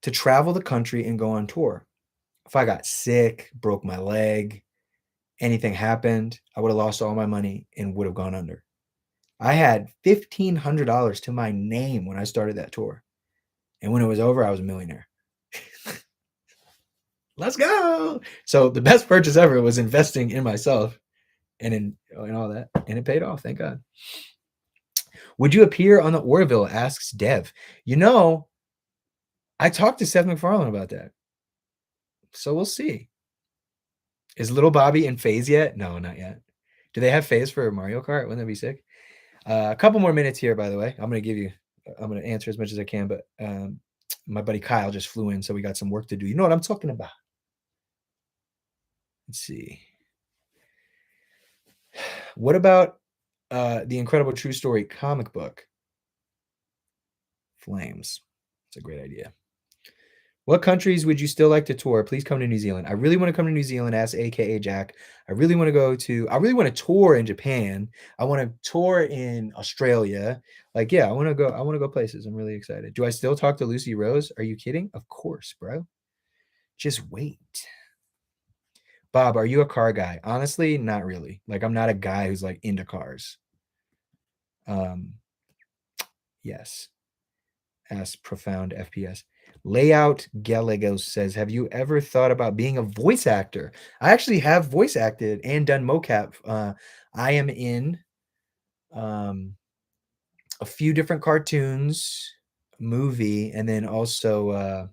to travel the country and go on tour. If I got sick, broke my leg, anything happened, I would have lost all my money and would have gone under. I had $1,500 to my name when I started that tour. And when it was over, I was a millionaire. Let's go. So the best purchase ever was investing in myself and in all that. And it paid off, thank God. Would you appear on the Orville? Asks Dev. You know, I talked to Seth MacFarlane about that. So we'll see. Is Little Bobby in phase yet? No, not yet. Do they have phase for Mario Kart? Wouldn't that be sick? A couple more minutes here, by the way. I'm going to answer as much as I can, but my buddy Kyle just flew in, so we got some work to do. You know what I'm talking about? Let's see. What about the Incredible True Story comic book? Flames. It's a great idea. What countries would you still like to tour? Please come to New Zealand. I really want to come to New Zealand, ask AKA Jack. I really want to tour in Japan. I want to tour in Australia. Like, yeah, I want to go places. I'm really excited. Do I still talk to Lucy Rose? Are you kidding? Of course, bro. Just wait. Bob, are you a car guy? Honestly, not really. Like, I'm not a guy who's like into cars. Yes. Ask Profound FPS. Layout Gallegos says, have you ever thought about being a voice actor? I actually have voice acted and done mocap. I am in a few different cartoons, movie, and then also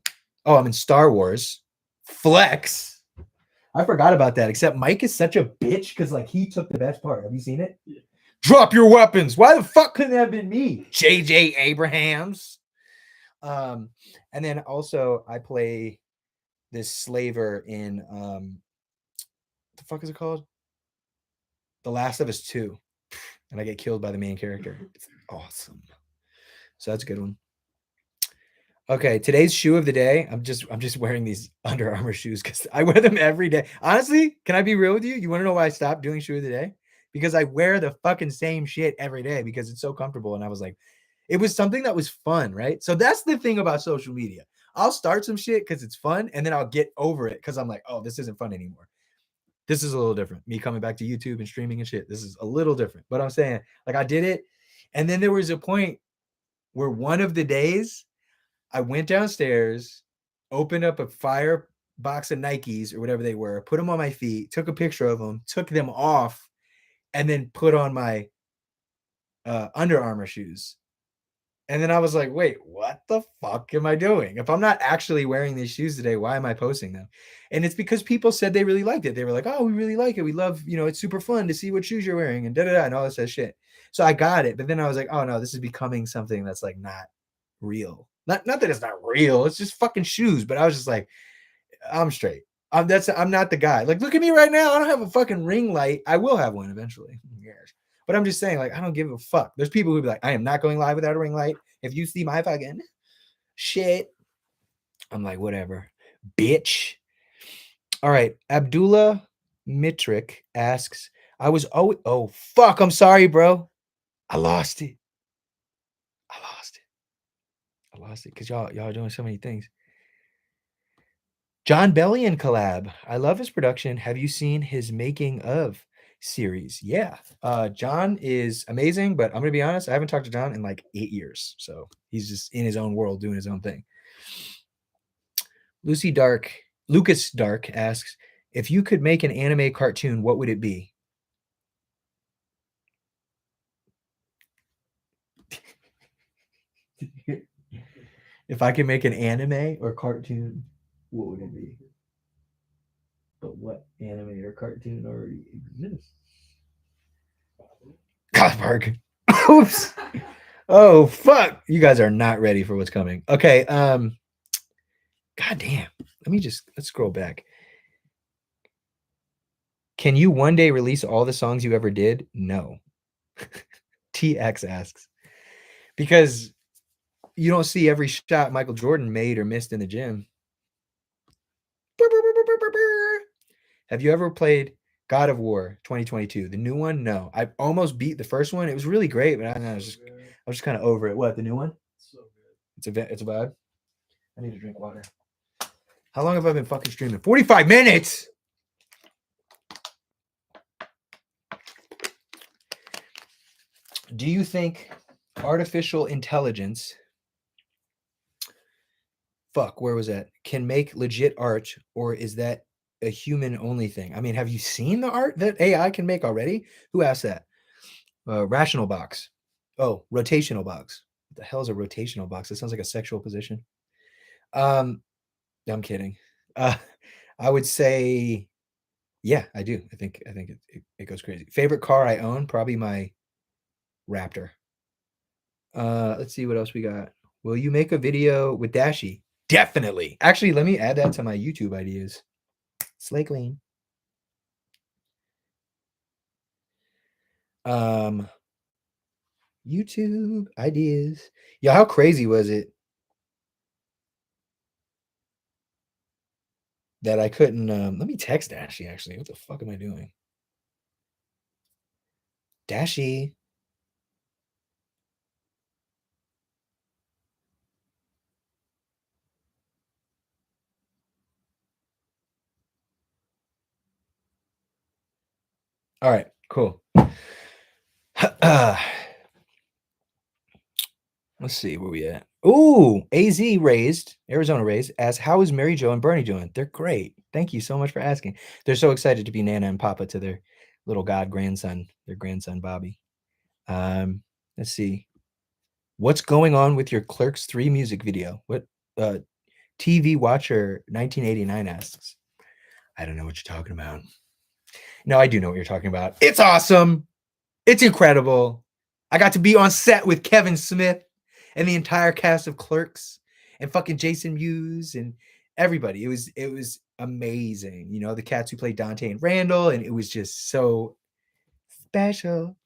I'm in Star Wars. Flex. I forgot about that, except Mike is such a bitch because like he took the best part. Have you seen it? Yeah. Drop your weapons. Why the fuck couldn't that have been me? JJ Abrahams. And then also I play this slaver in what the fuck is it called? The Last of Us 2. And I get killed by the main character. It's awesome. So that's a good one. Okay, today's shoe of the day. I'm just wearing these Under Armour shoes because I wear them every day. Honestly, can I be real with you? You want to know why I stopped doing shoe of the day? Because I wear the fucking same shit every day because it's so comfortable. And I was like, it was something that was fun, right? So that's the thing about social media. I'll start some shit because it's fun, and then I'll get over it because I'm like, oh, this isn't fun anymore. This is a little different. Me coming back to YouTube and streaming and shit. This is a little different. But I'm saying, like, I did it. And then there was a point where one of the days I went downstairs, opened up a fire box of Nikes or whatever they were, put them on my feet, took a picture of them, took them off, and then put on my Under Armour shoes. And then I was like, wait, what the fuck am I doing? If I'm not actually wearing these shoes today, why am I posting them? And it's because people said they really liked it. They were like, oh, we really like it. We love, it's super fun to see what shoes you're wearing and da-da-da and all this shit. So I got it. But then I was like, oh no, this is becoming something that's like not real. Not that it's not real. It's just fucking shoes. But I was just like, I'm straight. I'm not the guy. Like, look at me right now. I don't have a fucking ring light. I will have one eventually. Yes. But I'm just saying, like, I don't give a fuck. There's people who be like, I am not going live without a ring light. If you see my fucking shit, I'm like, whatever, bitch. All right. Abdullah Mitrick asks, oh, fuck. I'm sorry, bro. I lost it because y'all are doing so many things. John Bellion collab. I love his production. Have you seen his making of series? Yeah. John is amazing, but I'm gonna be honest, I haven't talked to John in like 8 years. So he's just in his own world doing his own thing. Lucas Dark asks, if you could make an anime cartoon, what would it be? If I could make an anime or cartoon, what would it be? But what anime or cartoon already exists? South Park. Oops. Oh, fuck. You guys are not ready for what's coming. Okay. God damn. Let's scroll back. Can you one day release all the songs you ever did? No. TX asks. Because you don't see every shot Michael Jordan made or missed in the gym. Have you ever played God of War 2022? The new one? No. I almost beat the first one. It was really great, but I was just kind of over it. What, the new one? So good. It's a vibe. I need to drink water. How long have I been fucking streaming? 45 minutes. Do you think artificial intelligence where was that? Can make legit art, or is that a human only thing? I mean, have you seen the art that AI can make already? Who asked that? Rational box. Oh, rotational box. What the hell is a rotational box? That sounds like a sexual position. I'm kidding. I would say, yeah, I do. I think it goes crazy. Favorite car I own? Probably my Raptor. Let's see what else we got. Will you make a video with Dashi? Definitely. Actually, let me add that to my YouTube ideas. Slay clean. YouTube ideas. Yeah, how crazy was it that I couldn't let me text Dashi actually. What the fuck am I doing? Dashi. All right, cool. Let's see where we at. Ooh, Arizona raised, asks, how is Mary Jo and Bernie doing? They're great. Thank you so much for asking. They're so excited to be Nana and Papa to their little god grandson, their grandson Bobby. Let's see. What's going on with your Clerks 3 music video? What TV Watcher 1989 asks. I don't know what you're talking about. No, I do know what you're talking about. It's awesome. It's incredible. I got to be on set with Kevin Smith and the entire cast of Clerks and fucking Jason Mewes and everybody. It was amazing. You know, the cats who played Dante and Randall, and it was just so special.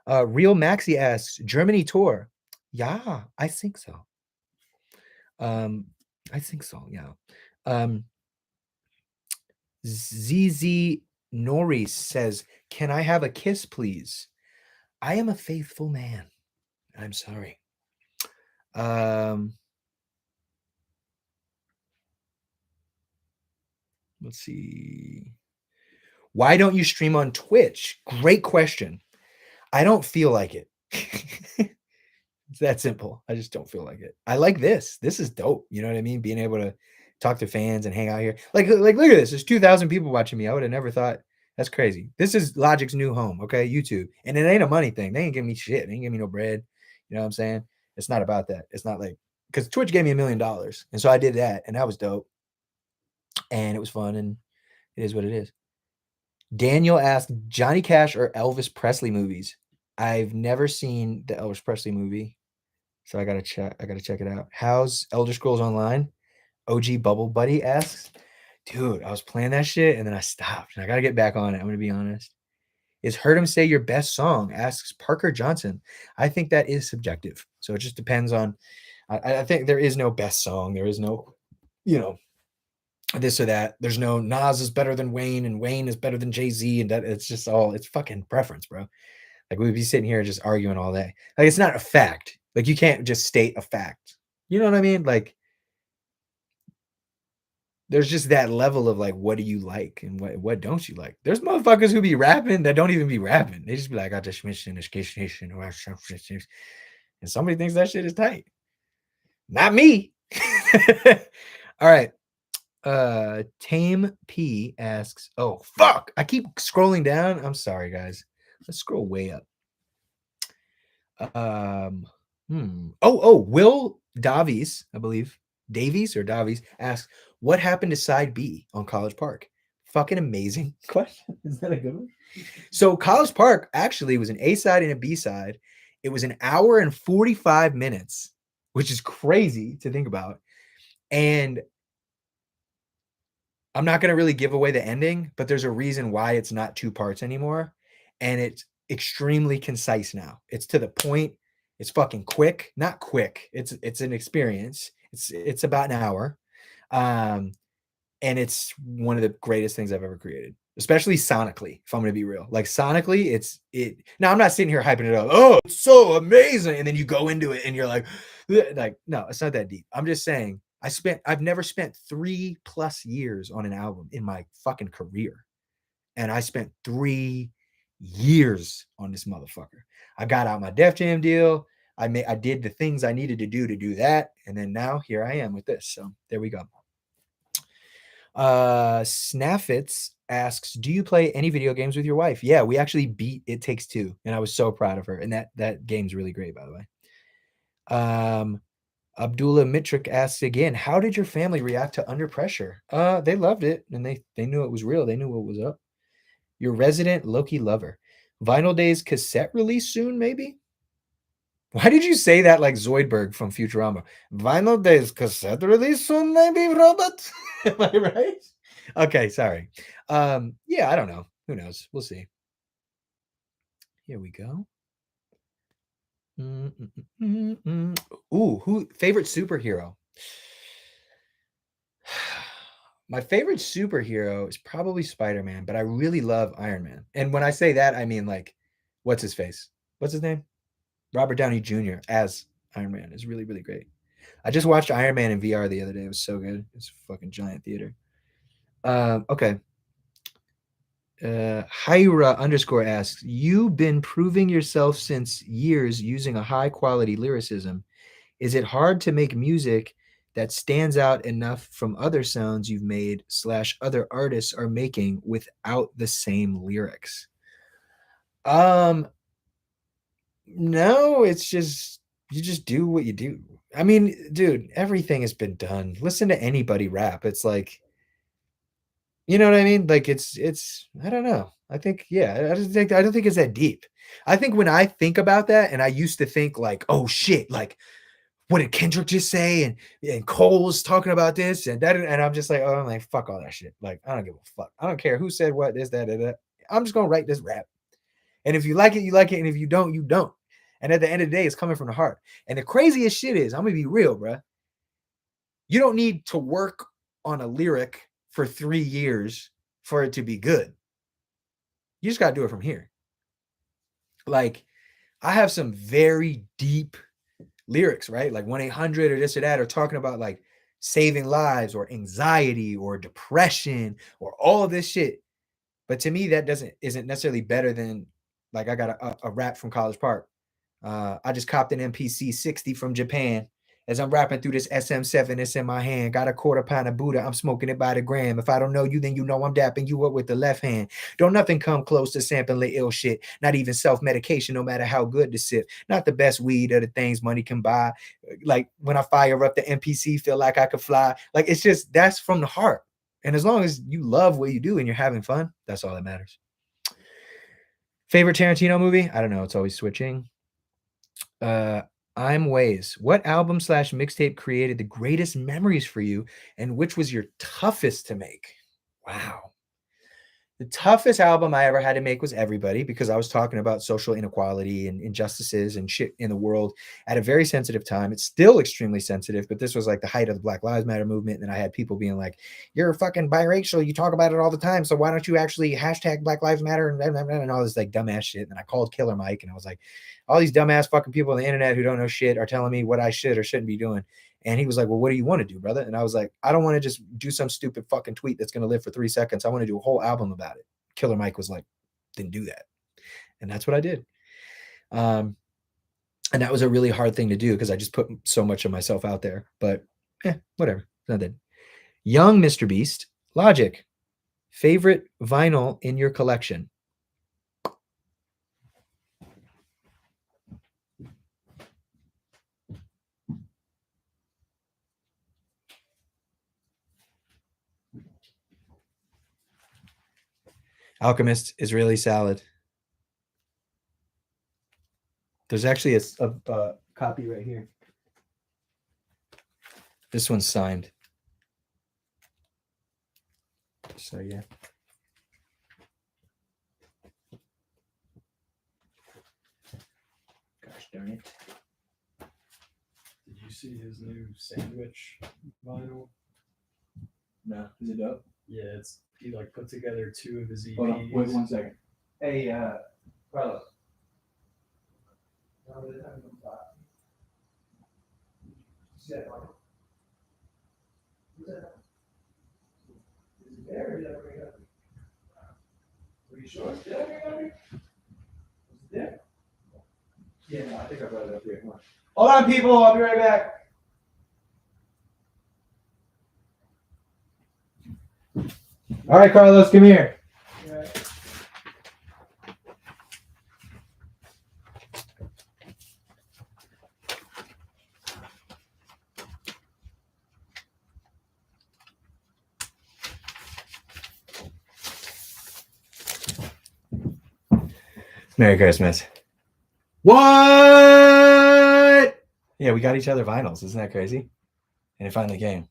Real Maxi asks, Germany tour. Yeah, I think so. I think so, yeah. ZZ Norris says, can I have a kiss, please? I am a faithful man. I'm sorry. Let's see. Why don't you stream on Twitch? Great question. I don't feel like it. It's that simple. I just don't feel like it. I like this. This is dope. You know what I mean? Being able to talk to fans and hang out here. Like look at this. There's 2,000 people watching me. I would have never thought. That's crazy. This is Logic's new home, okay? YouTube. And it ain't a money thing. They ain't giving me shit. They ain't giving me no bread. You know what I'm saying? It's not about that. It's not like, because Twitch gave me $1 million. And so I did that, and that was dope. And it was fun, and it is what it is. Daniel asked, Johnny Cash or Elvis Presley movies? I've never seen the Elvis Presley movie, so I gotta check it out. How's Elder Scrolls Online? OG Bubble Buddy asks, dude, I was playing that shit and then I stopped, and I gotta get back on it. I'm gonna be honest. Is Heard 'Em Say your best song? Asks Parker Johnson. I think that is subjective, so it just depends on. I think there is no best song. There is no, this or that. There's no Nas is better than Wayne and Wayne is better than Jay-Z, and that it's just all, it's fucking preference, bro. Like we'd be sitting here just arguing all day. Like it's not a fact. Like you can't just state a fact. You know what I mean? Like there's just that level of like, what do you like and what don't you like? There's motherfuckers who be rapping that don't even be rapping. They just be like, I just mentioned this case, and somebody thinks that shit is tight. Not me. All right. Tame P asks, oh fuck, I keep scrolling down. I'm sorry, guys. Let's scroll way up. Will Davies, I believe, Davies asks, what happened to side B on College Park? Fucking amazing question. Is that a good one? So College Park actually was an A side and a B side. It was 1 hour and 45 minutes, which is crazy to think about. And I'm not going to really give away the ending, but there's a reason why it's not 2 parts anymore. And it's extremely concise now. It's to the point. It's fucking quick, not quick. It's an experience. It's about an hour. And it's one of the greatest things I've ever created, especially sonically, if I'm gonna be real. Like sonically, it now I'm not sitting here hyping it up. Oh, it's so amazing. And then you go into it and you're like, no, it's not that deep. I'm just saying I've never spent 3+ years on an album in my fucking career. And I spent 3 years on this motherfucker. I got out my Def Jam deal. I did the things I needed to do that. And then now here I am with this. So there we go. Snaffitz asks, do you play any video games with your wife? Yeah, we actually beat It Takes Two, and I was so proud of her. And that game's really great, by the way. Abdullah Mitrik asks again, how did your family react to Under Pressure? They loved it, and they knew it was real. They knew what was up. Your resident Loki lover. Vinyl Days cassette release soon, maybe? Why did you say that like Zoidberg from Futurama? Vinyl Days cassette release soon, maybe, Robert? Am I right? Okay, sorry. Yeah, I don't know. Who knows? We'll see. Here we go. Ooh, who favorite superhero? My favorite superhero is probably Spider-Man, but I really love Iron Man. And when I say that, I mean like, what's his face? What's his name? Robert Downey Jr. as Iron Man is really, really great. I just watched Iron Man in VR the other day. It was so good. It's a fucking giant theater. Okay. Hyra _ asks, you've been proving yourself since years using a high quality lyricism. Is it hard to make music that stands out enough from other sounds you've made / other artists are making without the same lyrics? No, it's just, you just do what you do. I mean, dude, everything has been done. Listen to anybody rap. It's like, you know what I mean? Like it's I don't know. I think, yeah, I don't think it's that deep. I think when I think about that, and I used to think like, oh shit, like what did Kendrick just say? And Cole's talking about this and that, and I'm just like, oh, I'm like, fuck all that shit. Like, I don't give a fuck. I don't care who said what, this, that. I'm just gonna write this rap. And if you like it, you like it. And if you don't, you don't. And at the end of the day, it's coming from the heart. And the craziest shit is, I'm gonna be real, bro. You don't need to work on a lyric for 3 years for it to be good. You just gotta do it from here. Like, I have some very deep lyrics, right? Like 1-800 or this or that, or talking about like saving lives or anxiety or depression or all of this shit. But to me, that isn't necessarily better than like I got a rap from College Park. I just copped an MPC 60 from Japan. As I'm rapping through this SM7 that's in my hand, got a quarter pound of Buddha, I'm smoking it by the gram. If I don't know you, then you know I'm dapping you up with the left hand. Don't nothing come close to sampling the ill shit, not even self-medication, no matter how good to sip. Not the best weed or the things money can buy. Like when I fire up the MPC, feel like I could fly. Like it's just, that's from the heart. And as long as you love what you do and you're having fun, that's all that matters. Favorite Tarantino movie? I don't know. It's always switching. I'm Ways. What album / mixtape created the greatest memories for you, and which was your toughest to make? Wow. The toughest album I ever had to make was Everybody, because I was talking about social inequality and injustices and shit in the world at a very sensitive time. It's still extremely sensitive, but this was like the height of the Black Lives Matter movement. And I had people being like, you're fucking biracial. You talk about it all the time. So why don't you actually hashtag Black Lives Matter and all this like dumbass shit. And I called Killer Mike and I was like, all these dumbass fucking people on the internet who don't know shit are telling me what I should or shouldn't be doing. And he was like, well, what do you want to do, brother? And I was like, I don't want to just do some stupid fucking tweet that's going to live for 3 seconds. I want to do a whole album about it. Killer Mike was like, then do that. And that's what I did. And that was a really hard thing to do because I just put so much of myself out there. But whatever. Nothing. Young Mr. Beast. Logic. Favorite vinyl in your collection? Alchemist Israeli Salad. There's actually a copy right here. This one's signed. So yeah. Gosh darn it. you see his new sandwich vinyl? No, is it dope? Yeah, it's he like put together 2 of his EPs. Hold on, wait 1 second. Hey, Carlos. Are you sure? Did I bring it up here? Was it there? Yeah, no, I think I brought it up here. Hold on, people. I'll be right back. All right, Carlos, come here. Merry Christmas. What? Yeah, we got each other vinyls. Isn't that crazy? And it finally came.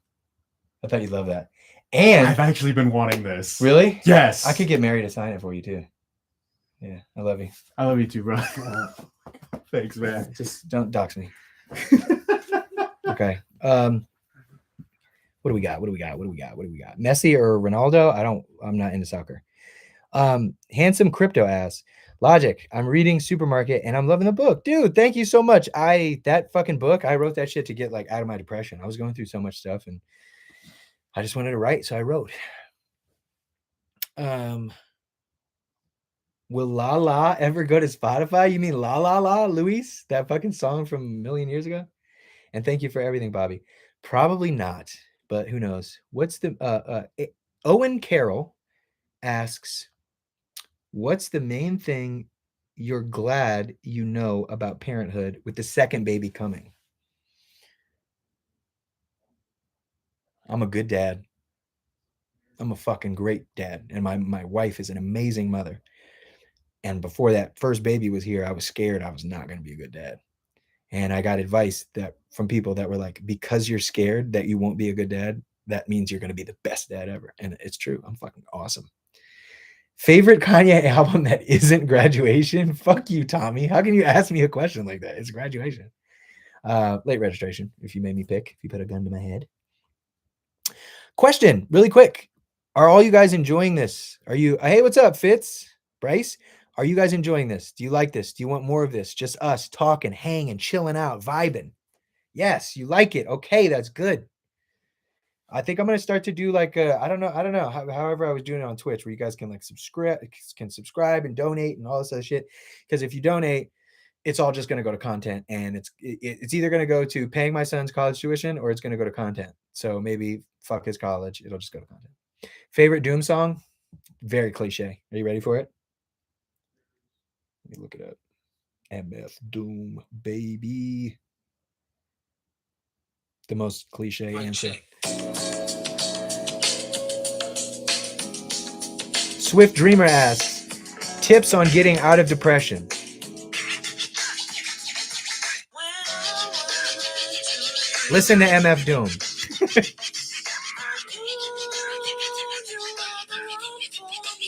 I thought you'd love that. And I've actually been wanting this. really, Yes. I could get Mary to sign it for you too. Yeah, I love you. I love you too, bro. Thanks, man. Just don't dox me. Okay. What do we got? What do we got? What do we got? What do we got? Messi or Ronaldo? I'm not into soccer. Handsome crypto ass. Logic. I'm reading Supermarket and I'm loving the book. Dude, thank you so much. That fucking book, I wrote that shit to get like out of my depression. I was going through so much stuff and I just wanted to write, so I wrote. Will La La ever go to Spotify? You mean La La La, Luis? That fucking song from a million years ago? And thank you for everything, Bobby. Probably not, but who knows? What's the Owen Carroll asks, what's the main thing you're glad you know about parenthood with the second baby coming? I'm a good dad. I'm a fucking great dad. And my wife is an amazing mother. And before that first baby was here, I was scared I was not going to be a good dad. And I got advice from people that were like, because you're scared that you won't be a good dad, that means you're going to be the best dad ever. And it's true. I'm fucking awesome. Favorite Kanye album that isn't Graduation? Fuck you, Tommy. How can you ask me a question like that? It's Graduation. Late Registration, if you made me pick, if you put a gun to my head. Question, really quick. Are all you guys enjoying this? Hey, what's up, Fitz? Bryce? Are you guys enjoying this? Do you like this? Do you want more of this? Just us talking, hanging, chilling out, vibing. Yes, you like it. Okay, that's good. I think I'm going to start to do like I don't know. However, I was doing it on Twitch where you guys can like subscribe and donate and all this other shit. Because if you donate, it's all just going to go to content, and it's either going to go to paying my son's college tuition or it's going to go to content. So maybe fuck his college. It'll just go to content. Favorite Doom song? Very cliche. Are you ready for it? Let me look it up. MF Doom, baby. The most cliche answer. Swift Dreamer asks, tips on getting out of depression. Listen to MF Doom.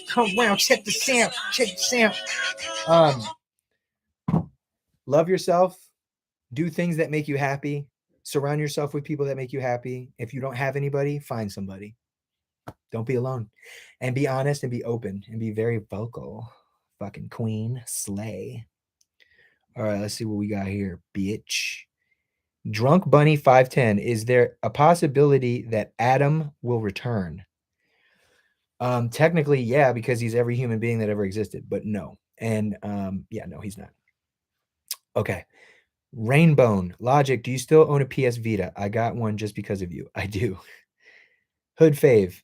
Come around, check the sound. Love yourself. Do things that make you happy. Surround yourself with people that make you happy. If you don't have anybody, find somebody. Don't be alone. And be honest and be open and be very vocal. Fucking queen. Slay. All right, let's see what we got here, bitch. Drunk Bunny 510. Is there a possibility that Adam will return? Technically, yeah, because he's every human being that ever existed, but no. And yeah, no, he's not. Okay. Rainbone. Logic, do you still own a PS Vita? I got one just because of you. I do. Hood Fave.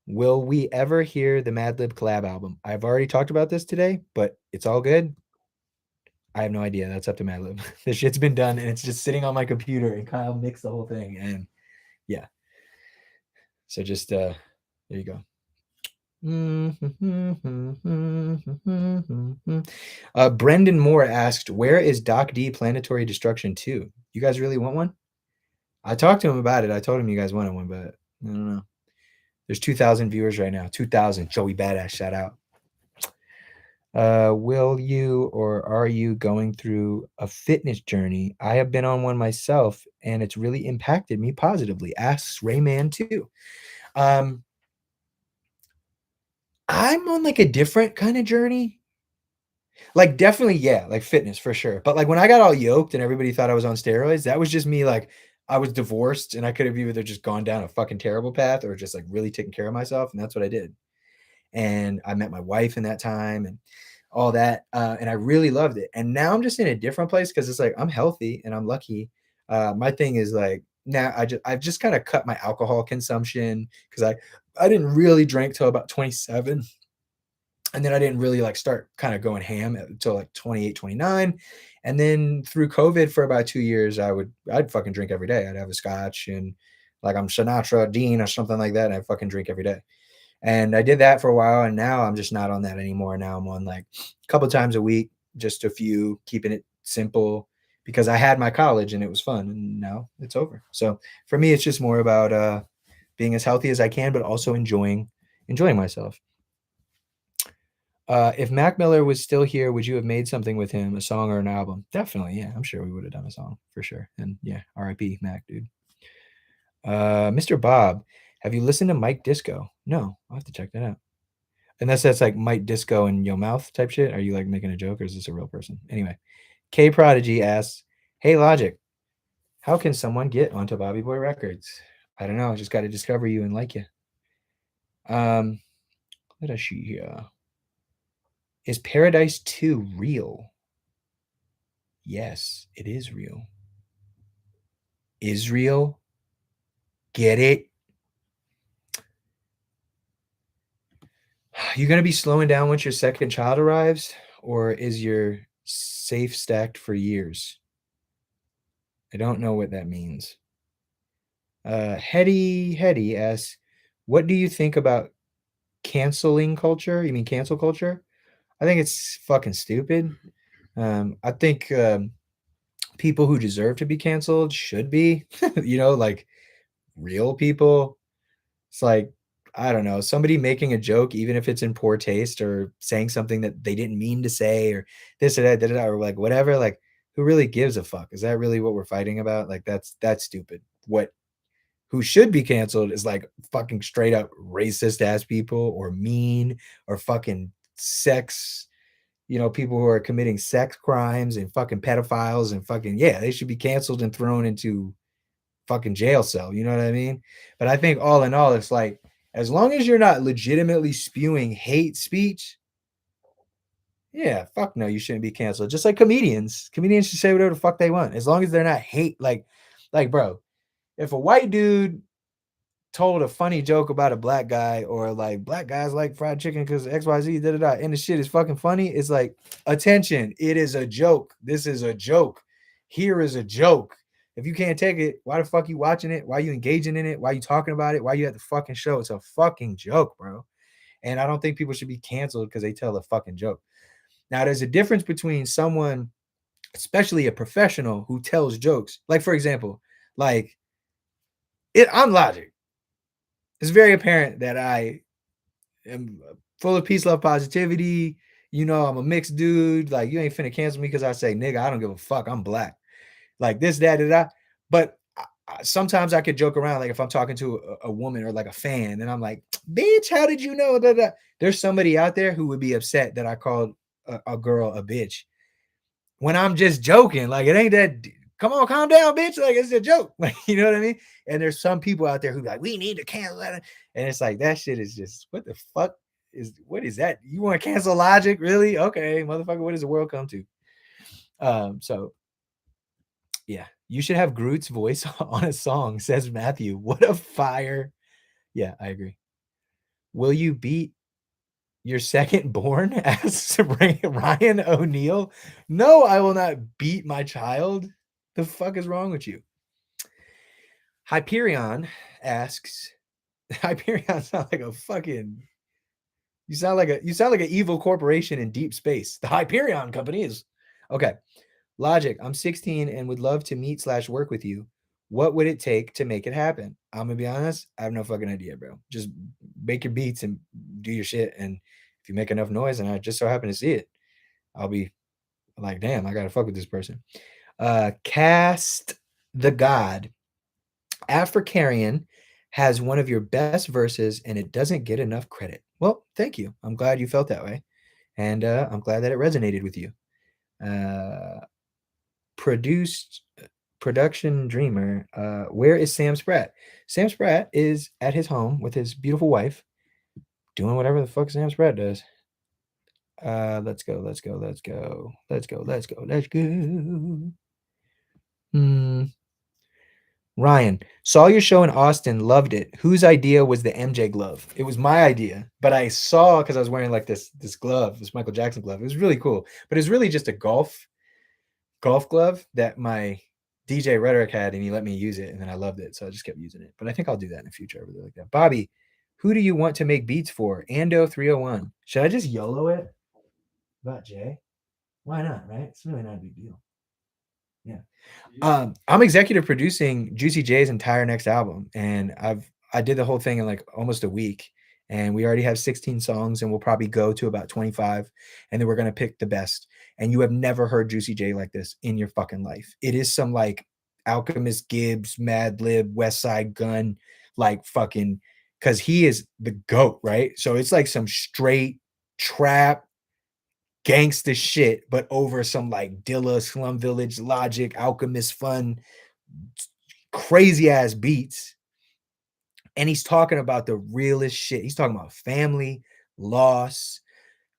Will we ever hear the Madlib collab album? I've already talked about this today, but it's all good. I have no idea. That's up to Madlib. This shit's been done and it's just sitting on my computer and Kyle mixed the whole thing. And yeah. So just there you go. Brendan Moore asked, where is Doc D Planetary Destruction 2? You guys really want one? I talked to him about it. I told him you guys wanted one, but I don't know. There's 2,000 viewers right now. 2,000. Joey Badass, shout out. Will you or are you going through a fitness journey? I have been on one myself, and it's really impacted me positively. Asks Rayman too. Um, I'm on like a different kind of journey. Like definitely, yeah, like fitness for sure. But like when I got all yoked and everybody thought I was on steroids, that was just me like I was divorced and I could have either just gone down a fucking terrible path or just like really taking care of myself. And that's what I did. And I met my wife in that time and all that. And I really loved it. And now I'm just in a different place because it's like I'm healthy and I'm lucky. My thing is like now I've just kind of cut my alcohol consumption because I didn't really drink till about 27, and then I didn't really like start kind of going ham until like 28, 29. And then through COVID for about 2 years, I'd fucking drink every day. I'd have a scotch and like I'm Sinatra Dean or something like that. And I fucking drink every day. And I did that for a while. And now I'm just not on that anymore. Now I'm on like a couple times a week, just a few, keeping it simple because I had my college and it was fun. And now it's over. So for me, it's just more about being as healthy as I can, but also enjoying myself. If Mac Miller was still here, would you have made something with him, a song or an album? Definitely, yeah. I'm sure we would have done a song for sure. And yeah, R.I.P. Mac, dude. Mr. Bob, have you listened to Mike Disco? No, I'll have to check that out. Unless that's like Mike Disco in your mouth type shit. Are you like making a joke or is this a real person? Anyway, K Prodigy asks, "Hey Logic, how can someone get onto Bobby Boy Records?" I don't know. I just got to discover you and like you. Let us see here. Is Paradise 2 real? Yes, it is real. Israel? Get it? You going to be slowing down once your second child arrives? Or is your safe stacked for years? I don't know what that means. Hetty asks, what do you think about canceling culture? You mean cancel culture? I think it's fucking stupid. I think people who deserve to be canceled should be, like real people. It's like, I don't know, somebody making a joke, even if it's in poor taste or saying something that they didn't mean to say or this or that, or like whatever, like who really gives a fuck? Is that really what we're fighting about? Like that's stupid. Who should be canceled is like fucking straight up racist ass people or mean or fucking sex, people who are committing sex crimes and fucking pedophiles and fucking, yeah, they should be canceled and thrown into fucking jail cell. You know what I mean? But I think all in all, it's like, as long as you're not legitimately spewing hate speech, yeah, fuck no, you shouldn't be canceled. Just like comedians should say whatever the fuck they want. As long as they're not hate, like, bro, if a white dude told a funny joke about a black guy or like black guys like fried chicken because XYZ, and the shit is fucking funny, it's like, attention, it is a joke. This is a joke. Here is a joke. If you can't take it, why the fuck you watching it? Why you engaging in it? Why you talking about it? Why you at the fucking show? It's a fucking joke, bro. And I don't think people should be canceled because they tell a fucking joke. Now, there's a difference between someone, especially a professional, who tells jokes. Like, for example, like I'm Logic. It's very apparent that I am full of peace, love, positivity. I'm a mixed dude. Like, you ain't finna cancel me because I say, nigga, I don't give a fuck. I'm black. Like this, that. But sometimes I could joke around. Like if I'm talking to a woman or like a fan and I'm like, bitch, how did you know that? There's somebody out there who would be upset that I called a girl a bitch when I'm just joking. Like it ain't that. Come on, calm down, bitch. Like it's a joke. Like, you know what I mean? And there's some people out there who be like, we need to cancel that. And it's like, that shit is just, what the fuck what is that? You want to cancel Logic? Really? Okay, motherfucker, what does the world come to? So yeah, you should have Groot's voice on a song, says Matthew. What a fire. Yeah, I agree. Will you beat your second born? Asks Ryan O'Neill. No, I will not beat my child. The fuck is wrong with you? Hyperion asks, Hyperion sounds like a fucking, you sound like an evil corporation in deep space. The Hyperion company is, okay. Logic, I'm 16 and would love to meet / work with you. What would it take to make it happen? I'm gonna be honest, I have no fucking idea, bro. Just make your beats and do your shit. And If you make enough noise and I just so happen to see it, I'll be like, damn, I gotta fuck with this person. Cast the God. Africarian has one of your best verses and it doesn't get enough credit. Well, thank you. I'm glad you felt that way. And I'm glad that it resonated with you. Production Dreamer. Where is Sam Spratt? Sam Spratt is at his home with his beautiful wife, doing whatever the fuck Sam Spratt does. Let's go. Ryan, saw your show in Austin, loved it. Whose idea was the MJ glove? It was my idea, but I saw because I was wearing like this glove, this Michael Jackson glove. It was really cool, but it's really just a golf glove that my DJ Rhetoric had, and he let me use it, and then I loved it, so I just kept using it. But I think I'll do that in the future. I really like that. Bobby, who do you want to make beats for? Ando 301. Should I just YOLO it? About Jay? Why not? Right? It's really not a big deal. Yeah. I'm executive producing Juicy J's entire next album, and I did the whole thing in like almost a week, and we already have 16 songs, and we'll probably go to about 25, and then we're gonna pick the best. And you have never heard Juicy J like this in your fucking life. It is some like Alchemist Gibbs, Madlib, West Side Gun, like fucking, because he is the GOAT, right? So it's like some straight trap gangsta shit, but over some like Dilla, Slum Village, Logic, Alchemist fun, crazy ass beats. And he's talking about the realest shit. He's talking about family, loss,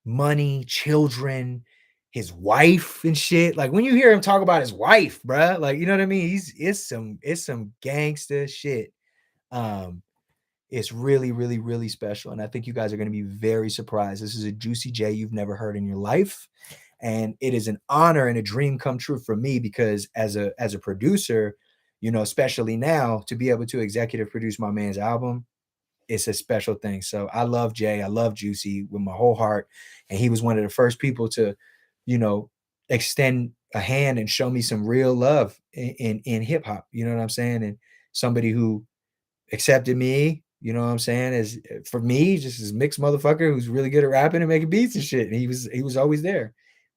money, children, his wife and shit. Like when you hear him talk about his wife, bruh, like, you know what I mean? It's some gangsta shit. It's really, really, really special. And I think you guys are going to be very surprised. This is a Juicy J you've never heard in your life. And it is an honor and a dream come true for me, because as a producer, you know, especially now, to be able to executive produce my man's album, it's a special thing. So I love Jay. I love Juicy with my whole heart. And he was one of the first people to, you know, extend a hand and show me some real love in hip hop. You know what I'm saying? And somebody who accepted me, you know what I'm saying, as for me, just this mixed motherfucker who's really good at rapping and making beats and shit. And he was always there.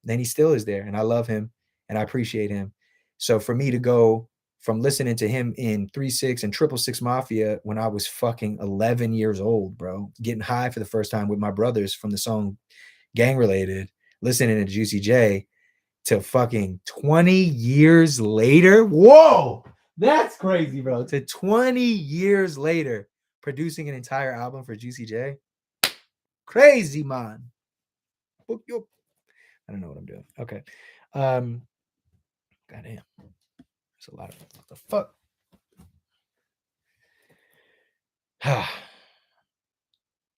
And he still is there. And I love him and I appreciate him. So for me to go from listening to him in 3-6 and 666 Mafia when I was fucking 11 years old, bro, getting high for the first time with my brothers from the song Gang Related, listening to Juicy J, to fucking 20 years later. Whoa, that's crazy, bro. To 20 years later, producing an entire album for Juicy J. Crazy, man. I don't know what I'm doing. Okay. Goddamn. There's a lot of what the fuck.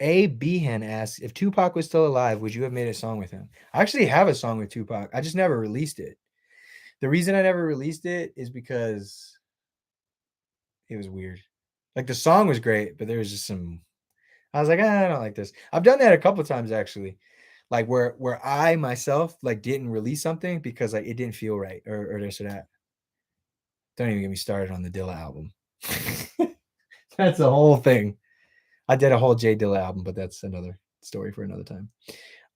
A Behan asks, if Tupac was still alive, would you have made a song with him? I actually have a song with Tupac. I just never released it. The reason I never released it is because it was weird. Like the song was great, but there was just some, I was like, I don't like this. I've done that a couple of times actually. Like where I myself like didn't release something because like it didn't feel right or this or that. Don't even get me started on the Dilla album. That's the whole thing. I did a whole J Dilla album, but that's another story for another time.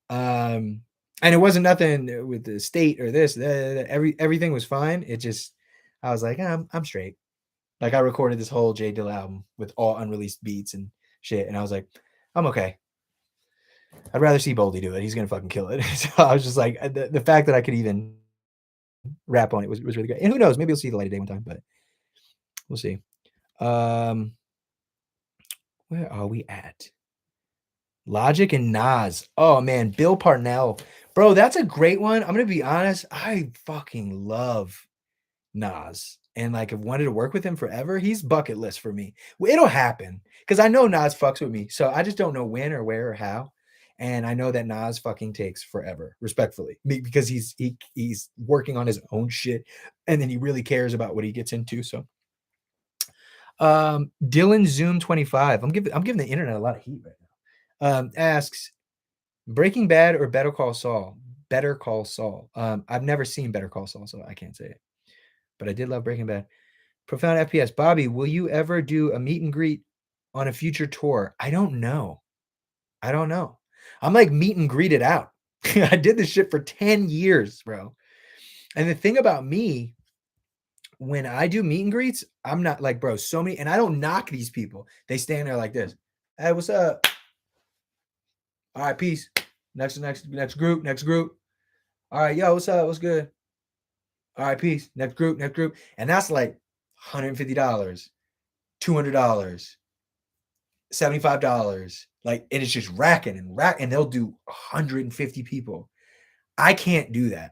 And it wasn't nothing with the state or this. Everything was fine. It just, I was like, I'm straight. Like I recorded this whole J Dilla album with all unreleased beats and shit, and I was like, I'm okay. I'd rather see Boldy do it. He's gonna fucking kill it. So I was just like, the fact that I could even rap on it was really great. And who knows, maybe we'll see the light of day one time, but we'll see. Where are we at? Logic and Nas. Oh man, Bill Parnell. Bro, that's a great one. I'm gonna be honest. I fucking love Nas. And like I've wanted to work with him forever. He's bucket list for me. It'll happen because I know Nas fucks with me. So I just don't know when or where or how. And I know that Nas fucking takes forever, respectfully, because he's working on his own shit, and then he really cares about what he gets into. So, Dylan Zoom 25. I'm giving the internet a lot of heat right now. Asks, Breaking Bad or Better Call Saul? Better Call Saul. I've never seen Better Call Saul, so I can't say it. But I did love Breaking Bad. Profound FPS. Bobby, will you ever do a meet and greet on a future tour? I don't know. I'm like meet and greeted out. I did this shit for 10 years, bro. And the thing about me, when I do meet and greets, I'm not like, bro, so many, and I don't knock these people. They stand there like this. Hey, what's up? All right, peace. Next group. All right, yo, what's up? What's good? All right, peace. Next group. And that's like $150, $200, $75. Like, it is just racking and they'll do 150 people. I can't do that.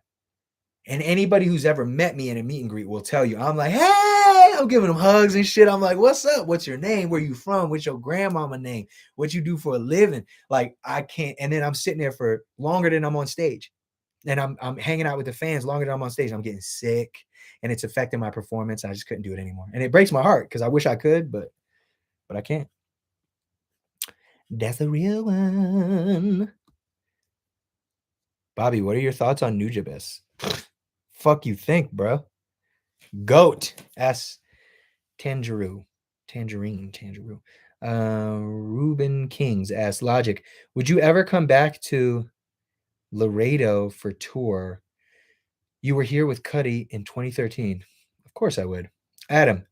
And anybody who's ever met me in a meet and greet will tell you, I'm like, hey, I'm giving them hugs and shit. I'm like, what's up? What's your name? Where you from? What's your grandmama name? What you do for a living? Like, I can't. And then I'm sitting there for longer than I'm on stage. And I'm hanging out with the fans longer than I'm on stage. I'm getting sick and it's affecting my performance. I just couldn't do it anymore. And it breaks my heart because I wish I could, but I can't. That's a real one. Bobby, what are your thoughts on Nujabes? Fuck you think, bro? Goat. S. Tangerine. Ruben Kings asks, Logic, would you ever come back to Laredo for tour? You were here with Cuddy in 2013. Of course I would. Adam,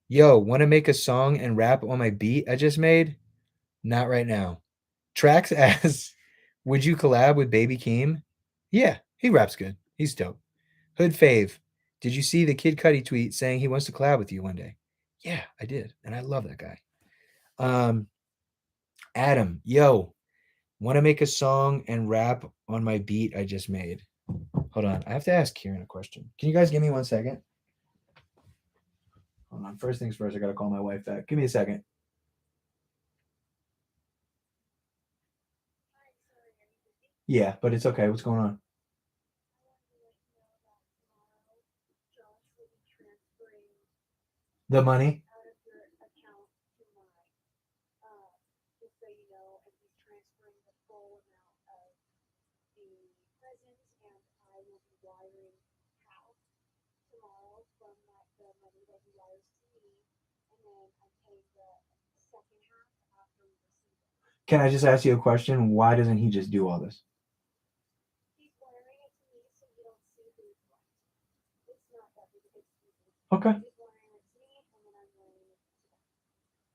yo, want to make a song and rap on my beat I just made? Not right now. Trax asks, would you collab with Baby Keem? Yeah, he raps good. He's dope. Hood Fave, did you see the Kid Cudi tweet saying he wants to collab with you one day? Yeah, I did. And I love that guy. Adam, yo, want to make a song and rap on my beat I just made? Hold on. I have to ask Kieran a question. Can you guys give me 1 second? Hold on. First things first, I got to call my wife back. Give me a second. Yeah, but it's okay. What's going on? The money? Can I just ask you a question? Why doesn't he just do all this? Okay.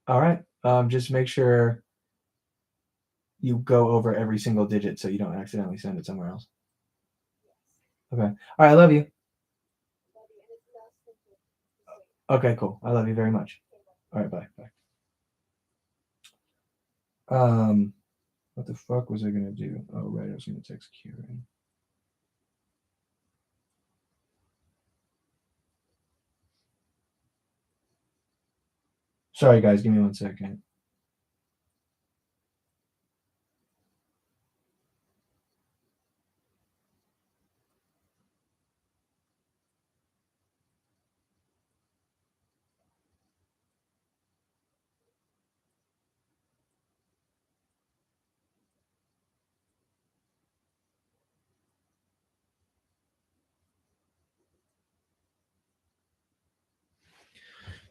All right. Just make sure you go over every single digit so you don't accidentally send it somewhere else. Okay. All right. I love you. Okay, cool. I love you very much. All right. Bye. What the fuck was I going to do? Oh, right. I was going to text Kieran. Sorry, guys. Give me 1 second.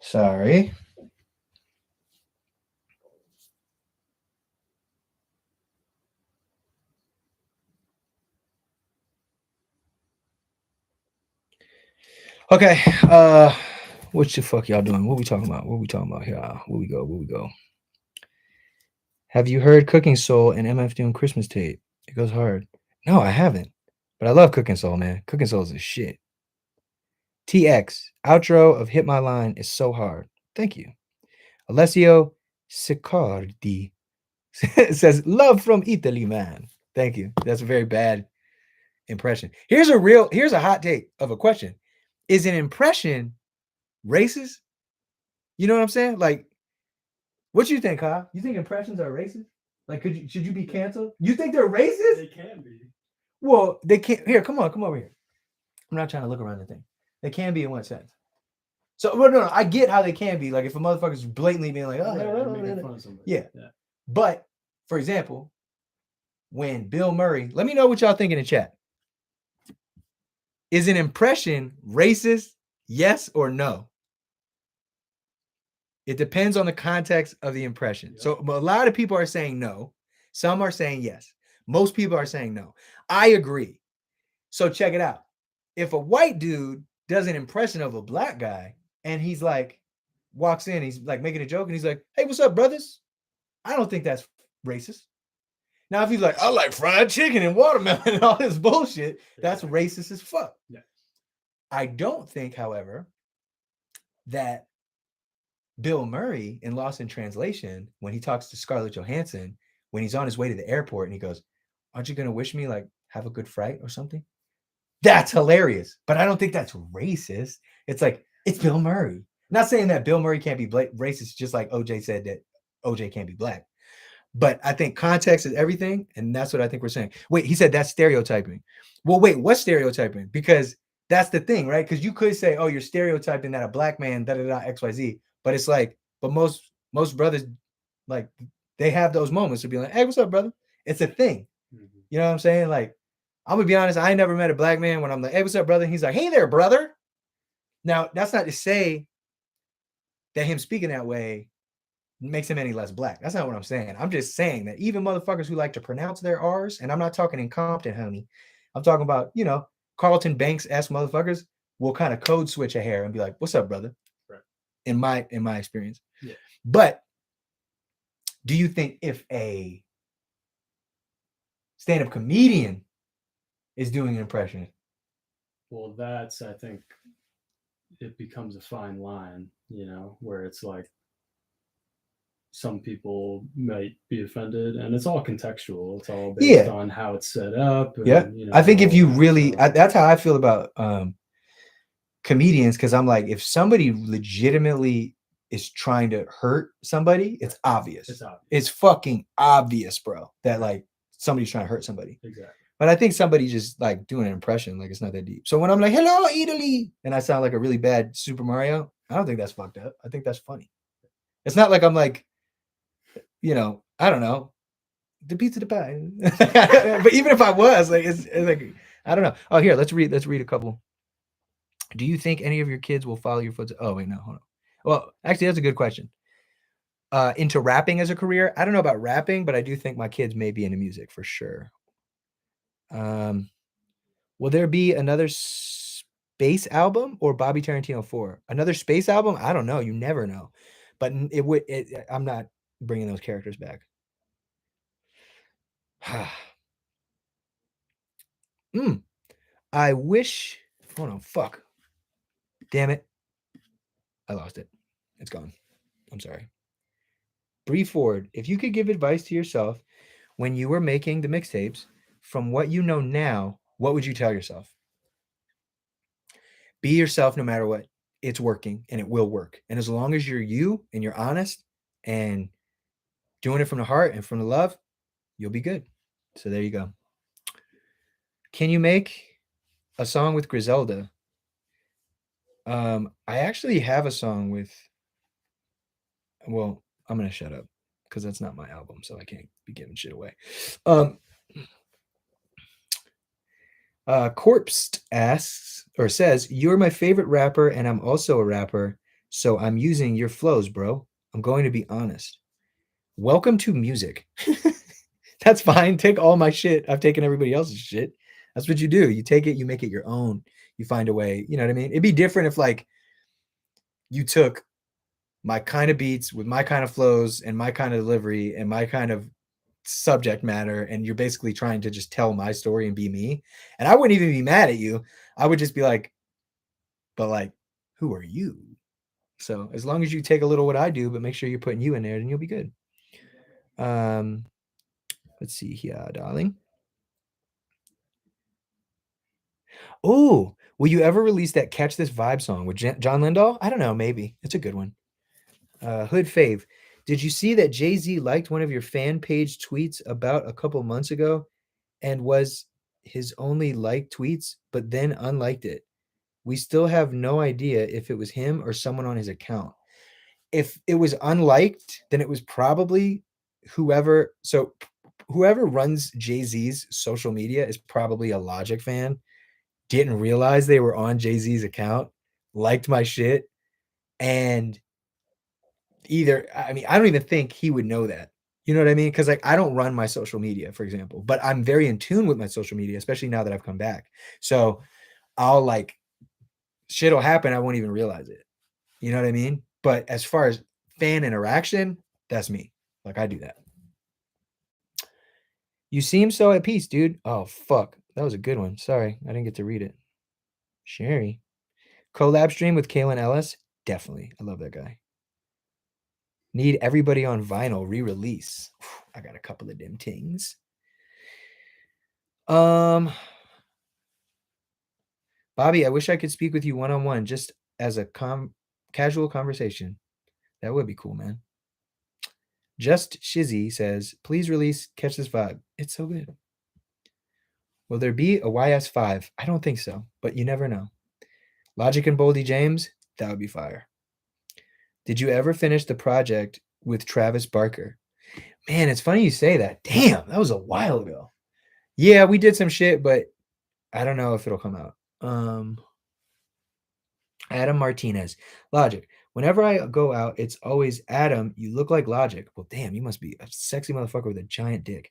Sorry. Okay. What the fuck y'all doing? What we talking about? here? Where we go? Have you heard Cooking Soul and MF doing Christmas tape? It goes hard. No, I haven't. But I love Cooking Soul, man. Cooking Soul is a shit. TX, outro of Hit My Line is so hard. Thank you. Alessio Sicardi says, love from Italy, man. Thank you. That's a very bad impression. Here's a hot take of a question. Is an impression racist? You know what I'm saying? Like, what you think, huh? You think impressions are racist? Like, should you be canceled? You think they're racist? They can be. Well, they can't. Here, come over here. I'm not trying to look around the thing. They can be in what sense? So, well, no, I get how they can be. Like, if a motherfucker's blatantly being like, yeah. But, for example, when Bill Murray, let me know what y'all think in the chat. Is an impression racist? Yes or no? It depends on the context of the impression. Yeah. So a lot of people are saying no. Some are saying yes. Most people are saying no. I agree. So check it out. If a white dude does an impression of a black guy and he's like, walks in, he's like making a joke and he's like, hey, what's up, brothers? I don't think that's racist. Now, if he's like, I like fried chicken and watermelon and all this bullshit, that's racist as fuck. Yeah. I don't think, however, that Bill Murray in Lost in Translation, when he talks to Scarlett Johansson, when he's on his way to the airport and he goes, aren't you going to wish me like have a good flight or something? That's hilarious. But I don't think that's racist. It's like, it's Bill Murray. Not saying that Bill Murray can't be racist, just like OJ said that OJ can't be black. But I think context is everything. And that's what I think we're saying. Wait, he said that's stereotyping. Well, wait, what's stereotyping? Because that's the thing, right? Because you could say, oh, you're stereotyping that a black man, XYZ. But it's like, but most brothers, like, they have those moments to be like, hey, what's up, brother? It's a thing. You know what I'm saying? Like, I'm gonna be honest, I ain't never met a black man when I'm like, hey, what's up, brother? He's like, hey there, brother. Now, that's not to say that him speaking that way makes him any less black. That's not what I'm saying. I'm just saying that even motherfuckers who like to pronounce their R's, and I'm not talking in Compton, honey. I'm talking about, you know, Carlton Banks-esque motherfuckers will kind of code switch a hair and be like, what's up, brother? Right. In my experience. Yeah. But do you think if a stand-up comedian is doing an impression? Well, that's, I think it becomes a fine line, you know, where it's like some people might be offended, and it's all contextual. It's all based on how it's set up. And, yeah. you know, I think if you really, so. that's how I feel about comedians. Cause I'm like, if somebody legitimately is trying to hurt somebody, it's obvious. It's obvious. It's fucking obvious, bro, that like somebody's trying to hurt somebody. Exactly. But I think somebody just like doing an impression, like it's not that deep. So when I'm like, hello, Italy, and I sound like a really bad Super Mario, I don't think that's fucked up. I think that's funny. It's not like I'm like, you know, I don't know, the pizza, the pie. But even if I was, like, it's like, I don't know. Oh, here, let's read a couple. Do you think any of your kids will follow your footsteps? Oh, wait, no, hold on. Well, actually, that's a good question. Into rapping as a career? I don't know about rapping, but I do think my kids may be into music for sure. Will there be another space album or Bobby Tarantino 4? Another space album? I don't know. You never know. But it would. I'm not bringing those characters back. I wish. Hold on. Fuck. Damn it. I lost it. It's gone. I'm sorry. Bree Ford, if you could give advice to yourself when you were making the mixtapes, from what you know now, what would you tell yourself? Be yourself no matter what. It's working and it will work. And as long as you're you and you're honest and doing it from the heart and from the love, you'll be good. So there you go. Can you make a song with Griselda? I actually have a song with, well, I'm going to shut up because that's not my album, so I can't be giving shit away. Corpsed asks or says, you're my favorite rapper and I'm also a rapper, so I'm using your flows, bro. I'm going to be honest. Welcome to music. That's fine. Take all my shit. I've taken everybody else's shit. That's what you do. You take it, you make it your own. You find a way. You know what I mean? It'd be different if like you took my kind of beats with my kind of flows and my kind of delivery and my kind of subject matter, and you're basically trying to just tell my story and be me. And I wouldn't even be mad at you. I would just be like, but like, who are you? So as long as you take a little what I do, but make sure you're putting you in there, then you'll be good. Let's see here, darling. Oh, will you ever release that Catch This Vibe song with John Lindahl? I don't know, maybe. It's a good one. Hood Fave. Did you see that Jay-Z liked one of your fan page tweets about a couple months ago and was his only liked tweets, but then unliked it? We still have no idea if it was him or someone on his account. If it was unliked, then it was probably whoever. So whoever runs Jay-Z's social media is probably a Logic fan. Didn't realize they were on Jay-Z's account, liked my shit, and either, I mean, I don't even think he would know that. You know what I mean? Because like I don't run my social media, for example, but I'm very in tune with my social media, especially now that I've come back. So I'll like shit'll happen, I won't even realize it. You know what I mean? But as far as fan interaction, that's me. Like I do that. You seem so at peace, dude. Oh fuck. That was a good one. Sorry, I didn't get to read it. Sherry. Collab stream with Kalen Ellis? Definitely. I love that guy. Need everybody on vinyl re-release. I got a couple of them things. Bobby, I wish I could speak with you one-on-one just as a casual conversation. That would be cool, man. Just Shizzy says, please release Catch This Vibe. It's so good. Will there be a YS5? I don't think so, but you never know. Logic and Boldy James, that would be fire. Did you ever finish the project with Travis Barker? Man, it's funny you say that. Damn, that was a while ago. Yeah, we did some shit, but I don't know if it'll come out. Adam Martinez. Logic. Whenever I go out, it's always, Adam, you look like Logic. Well, damn, you must be a sexy motherfucker with a giant dick.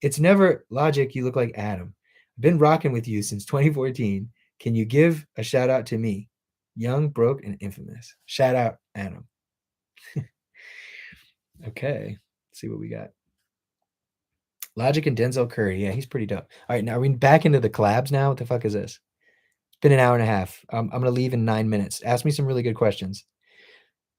It's never Logic, you look like Adam. I've been rocking with you since 2014. Can you give a shout out to me? Young, broke, and infamous. Shout out, Adam. Okay, let's see what we got. Logic and Denzel Curry. Yeah, he's pretty dope. All right, now are we back into the collabs now? What the fuck is this? It's been an hour and a half. I'm going to leave in 9 minutes. Ask me some really good questions.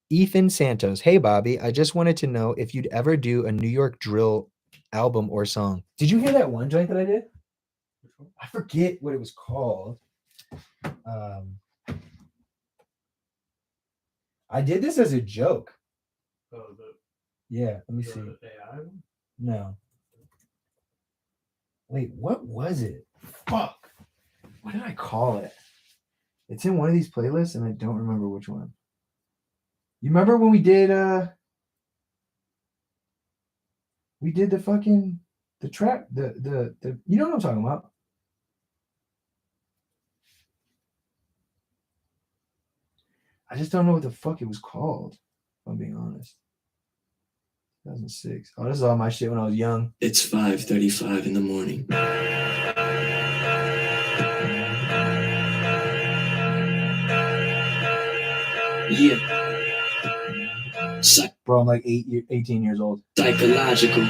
Ethan Santos. Hey, Bobby. I just wanted to know if you'd ever do a New York Drill album or song. Did you hear that one joint that I did? I forget what it was called. I did this as a joke. Oh, Yeah, let me see. the AI one? No. Wait, what was it? Fuck. What did I call it? It's in one of these playlists and I don't remember which one. You remember when we did the fucking the trap, the you know what I'm talking about? I just don't know what the fuck it was called, if I'm being honest. 2006. Oh, this is all my shit when I was young. It's 5:35 in the morning. Yeah. Bro, I'm like 18 years old. Psychological.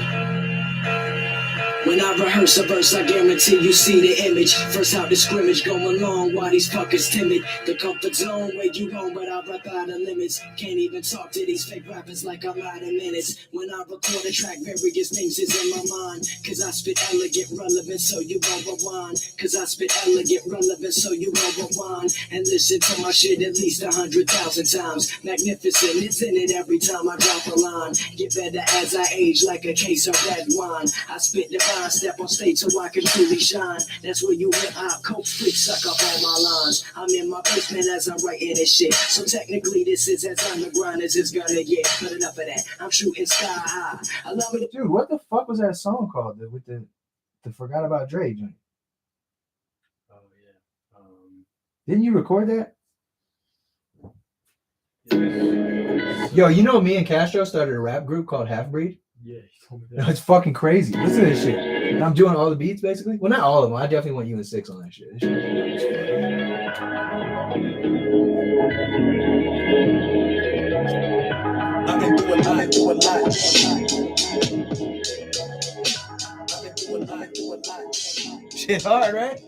When I rehearse a verse, I guarantee you see the image. First out the scrimmage, going long while these fuckers timid. The comfort zone where you roam, but I rap out of limits. Can't even talk to these fake rappers like I'm out of minutes. When I record a track, various names is in my mind. Cause I spit elegant, relevant, so you won't rewind. Cause I spit elegant, relevant, so you won't rewind. And listen to my shit at least 100,000 times. Magnificent, it's in it every time I drop a line. Get better as I age like a case of red wine. I spit the step on stage so I can truly shine. That's where you hip hop coke freaks suck up all my lines. I'm in my basement as I'm writing this shit. So technically this is as underground as it's gonna get. But enough of that, I'm shooting sky high. I love it. Dude, what the fuck was that song called with the Forgot About Dre joint? Oh yeah. Didn't you record that? Yo, you know me and Castro started a rap group called Half Breed? Yeah, you told me No, that. it's fucking crazy. Listen to this shit. And I'm doing all the beats basically. Well, not all of them. I definitely want you and Six on that shit. This shit I've been doing a lot. I've been doing a lot. shit hard, right?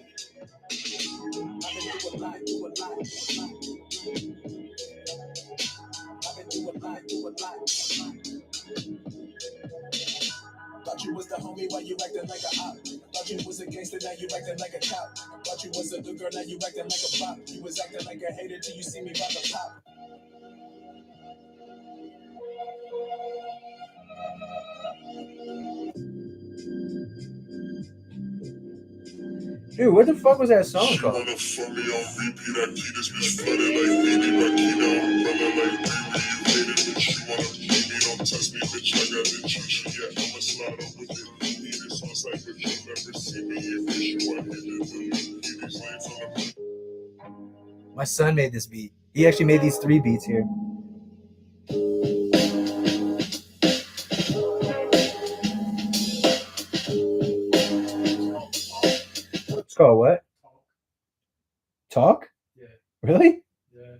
Thought you was the homie, why you acting like a op? Thought you was a gangster, now you acting like a cop. Thought you was a good girl, now you acting like a pop. You was acting like a hater till you see me about to pop. Dude, what the fuck was that song called? Wanna fuck me on repeat, I keep this bitch flooded like Nene Rakina. Umbrella like Riri, you hate it, bitch. You wanna beat me, don't touch me, bitch. I got the juice, yeah, I'ma slide up with it. Need this on sight, but you never see me. If it's you, I hit it. Get these lanes on the My son made this beat. He actually made these 3 beats here. It's called what? Talk? Yeah. Really? Yeah.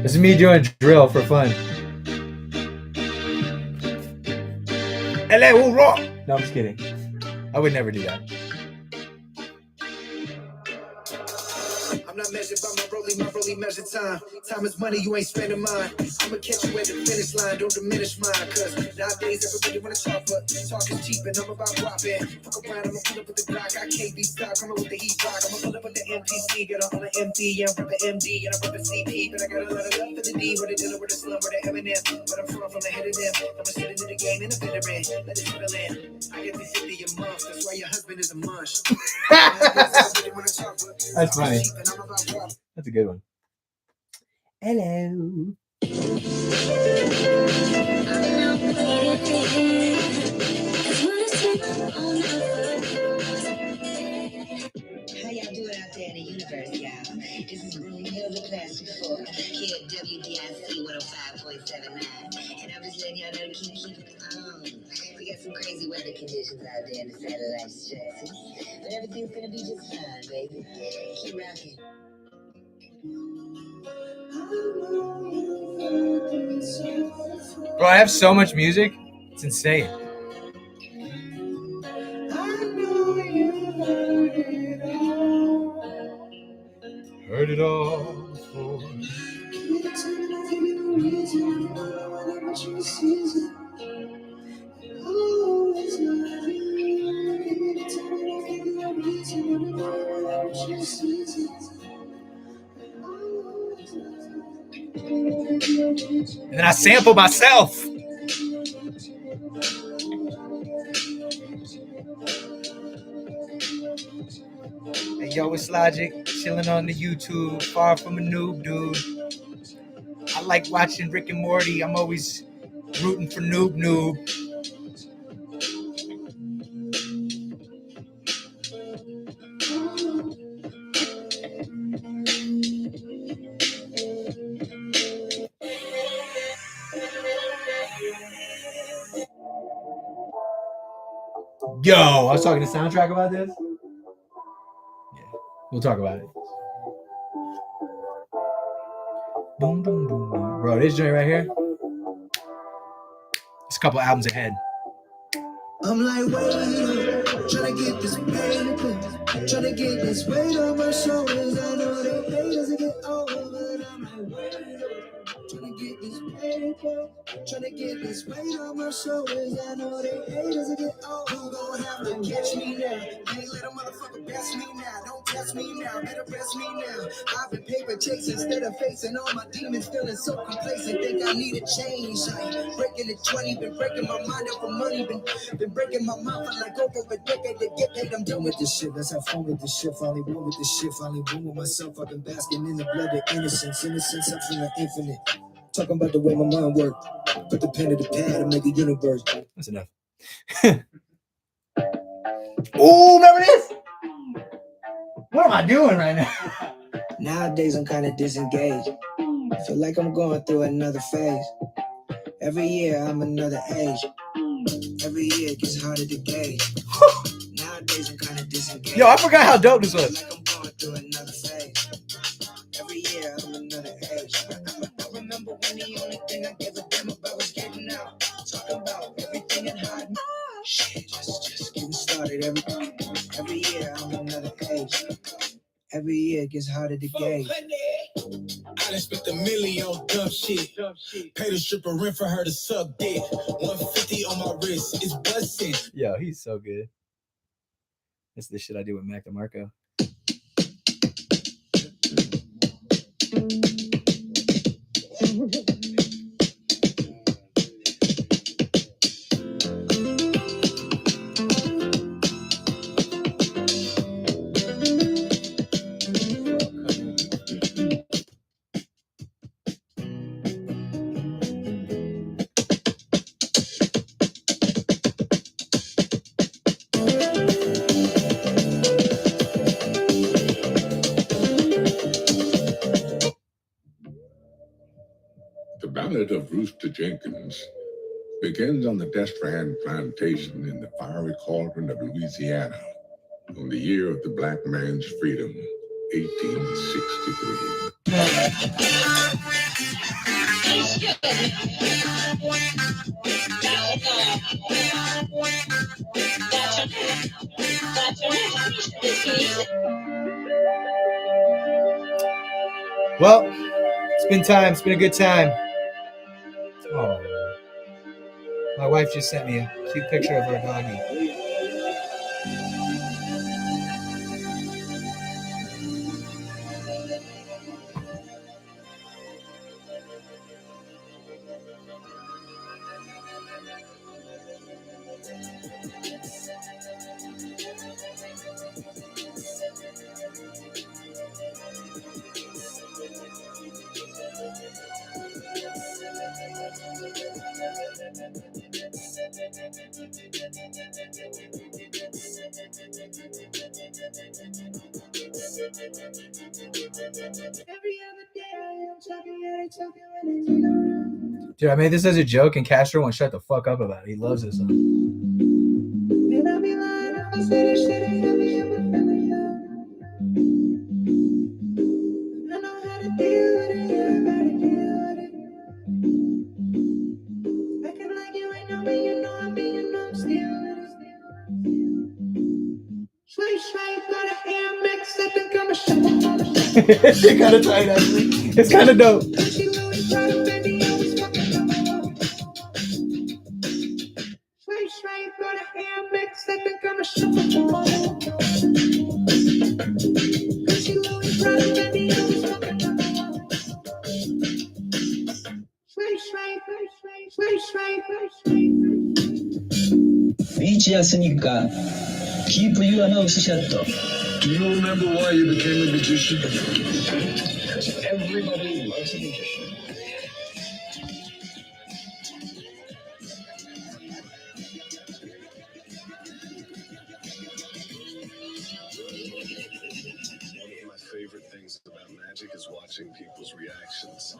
This is me doing drill for fun. LA rock. No, I'm just kidding. I would never do that. I'm not measured by my rollie measure time. Time is money, you ain't spending mine. I'ma catch you at the finish line, don't diminish mine. Cause nowadays everybody wanna talk, but talk is cheap and I'm about whopping. Fuck around, I'ma pull up with the Glock, I can't be stopped. Coming with the heat rock, I'ma pull up with the MPC, get on the MD, yeah, I'm reppin' MD, and I'm reppin' CP. But I got a lot of love for the D, with the dealer, with the slum, with the Eminem. But I'm from the head of them. I'm a sitting in the game and a veteran. Let it settle in. I get this 50 a month, that's why your husband is a munch. That's funny. That's a good one. Hello. How y'all doing out there in the universe, y'all? This is Room Hill, the Classic 4, here at WDIC 105.79. And I'm just letting y'all know to keep on. We got some crazy weather conditions out there in the satellite stretches. But everything's gonna be just fine, baby. Keep rocking. Bro, I have so much music. It's insane. Heard it all before. And then I sample myself. Hey, yo, it's Logic, chilling on the YouTube, far from a noob, dude. I like watching Rick and Morty. I'm always rooting for Noob. Yo, I was talking to Soundtrack about this. Yeah, we'll talk about it. Boom, boom, boom, boom. Bro, this joint right here, it's a couple albums ahead. I'm like, wait, trying to get this paper, trying to get this weight on my shoulders. I know that day doesn't get old, but I'm like, wait, trying to get this paper, trying to get this weight on my shoulders. I know that day doesn't get old. You gon' have to catch me now. Can't let a motherfucker best me now. Don't test me now, better rest me now. I've been paper chasing instead of facing all my demons, feeling so complacent. Think I need a change. Like breaking the 20, been breaking my mind up for money, been breaking my mind for like over a decade to get paid. I'm done with this shit. Let's have fun with this shit. Finally won with this shit. Finally won with myself. I've been basking in the blood of innocence. Innocence up from the infinite. Talking about the way my mind works. Put the pen to the pad and make a universe. That's enough. Oh, remember this? What am I doing right now? Nowadays I'm kind of disengaged. Feel like I'm going through another phase. Every year I'm another age. Every year it gets harder to gauge. Nowadays I'm kind of disengaged. Yo, I forgot how dope this was. Like I'm going through another phase. Every year I'm another age. I remember when the only thing I gave a damn about was getting out. Talking about everything and hiding. Shit, just getting started. Every year I'm another age. Every year it gets harder to gauge. I done spent $1 million on dumb shit. Paid a stripper rent for her to suck dick. 150 on my wrist. It's busting. Yo, he's so good. That's the shit I do with Mac DeMarco. The Ballad of Rooster Jenkins begins on the Destrehan plantation in the fiery cauldron of Louisiana on the year of the black man's freedom, 1863. Well, it's been time. It's been a good time. Oh, my wife just sent me a cute picture of her doggy. Dude, I made this as a joke, and Castro won't shut the fuck up about it. He loves this song. It's kind of tight, actually. It's kind of dope. 비치였으니까 Keep you an shut. Do you remember why you became a magician? Everybody loves a magician. One of my favorite things about magic is watching people's reactions.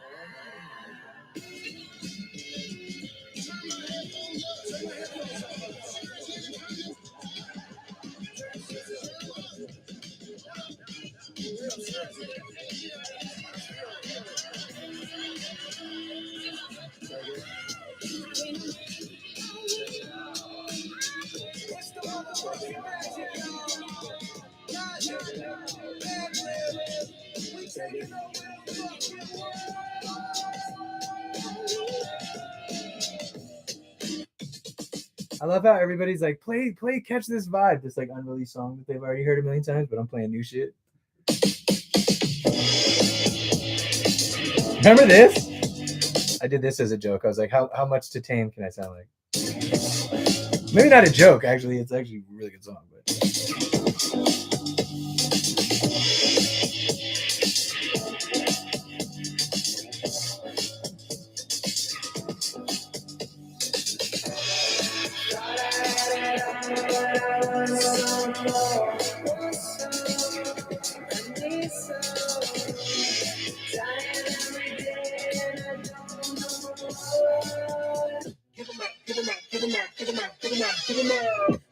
I love how everybody's like, play, catch this vibe. This like unreleased song that they've already heard a million times, but I'm playing new shit. Remember this? I did this as a joke. I was like, how much to tame can I sound like? Maybe not a joke, actually. It's actually a really good song, but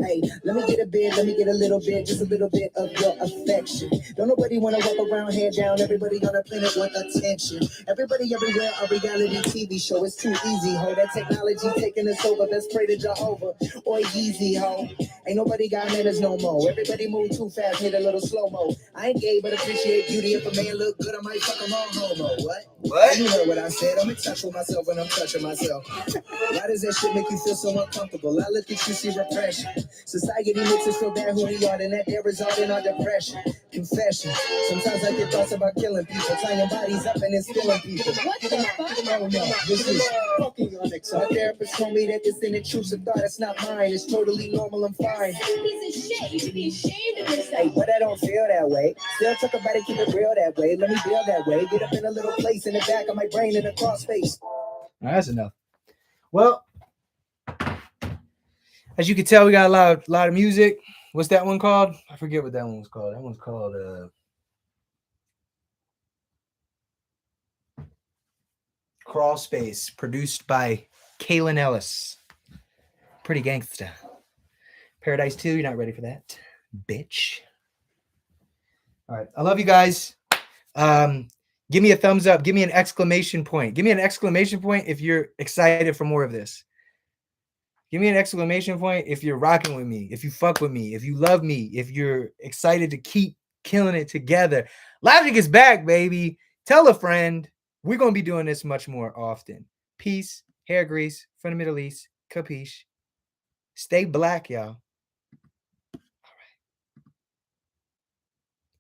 Hey, let me get a bit, let me get a little bit, just a little bit of your affection. Don't nobody wanna walk around head down, everybody on the planet want attention. Everybody everywhere, a reality TV show, it's too easy, ho. That technology taking us over, let's pray to Jehovah, or Yeezy, ho. Ain't nobody got manners no more, everybody move too fast, hit a little slow-mo. I ain't gay, but appreciate beauty, if a man look good, I might fuck him on homo, what? You heard what I said, I'm in touch with myself when I'm touching myself. Why does that shit make you feel so uncomfortable? I look at you, see repression. Society makes us feel bad who we are, and that they result in our depression. Confession. Sometimes I get thoughts about killing people, tying bodies up and then stealing people. What the fuck? Oh no, this is fucking unacceptable. My therapist told me that this intrusive thought, it's not mine. It's totally normal, I'm fine. Piece of shit. You should be ashamed of yourself. Hey, but I don't feel that way. Still talk about it, keep it real that way. Let me feel that way. Get up in a little place in the back of my brain in a cross space. all right, that's enough. Well, as you can tell, we got a lot of music. What's that one called? I forget what that one was called. That one's called Crawl Space, produced by Kaylin Ellis. Pretty gangsta. Paradise 2, you're not ready for that, bitch. All right. I love you guys. Give me a thumbs up. Give me an exclamation point. Give me an exclamation point if you're excited for more of this. Give me an exclamation point if you're rocking with me, if you fuck with me, if you love me, if you're excited to keep killing it together. Logic is back, baby. Tell a friend. We're going to be doing this much more often. Peace, hair grease from the Middle East. Capiche. Stay black, y'all.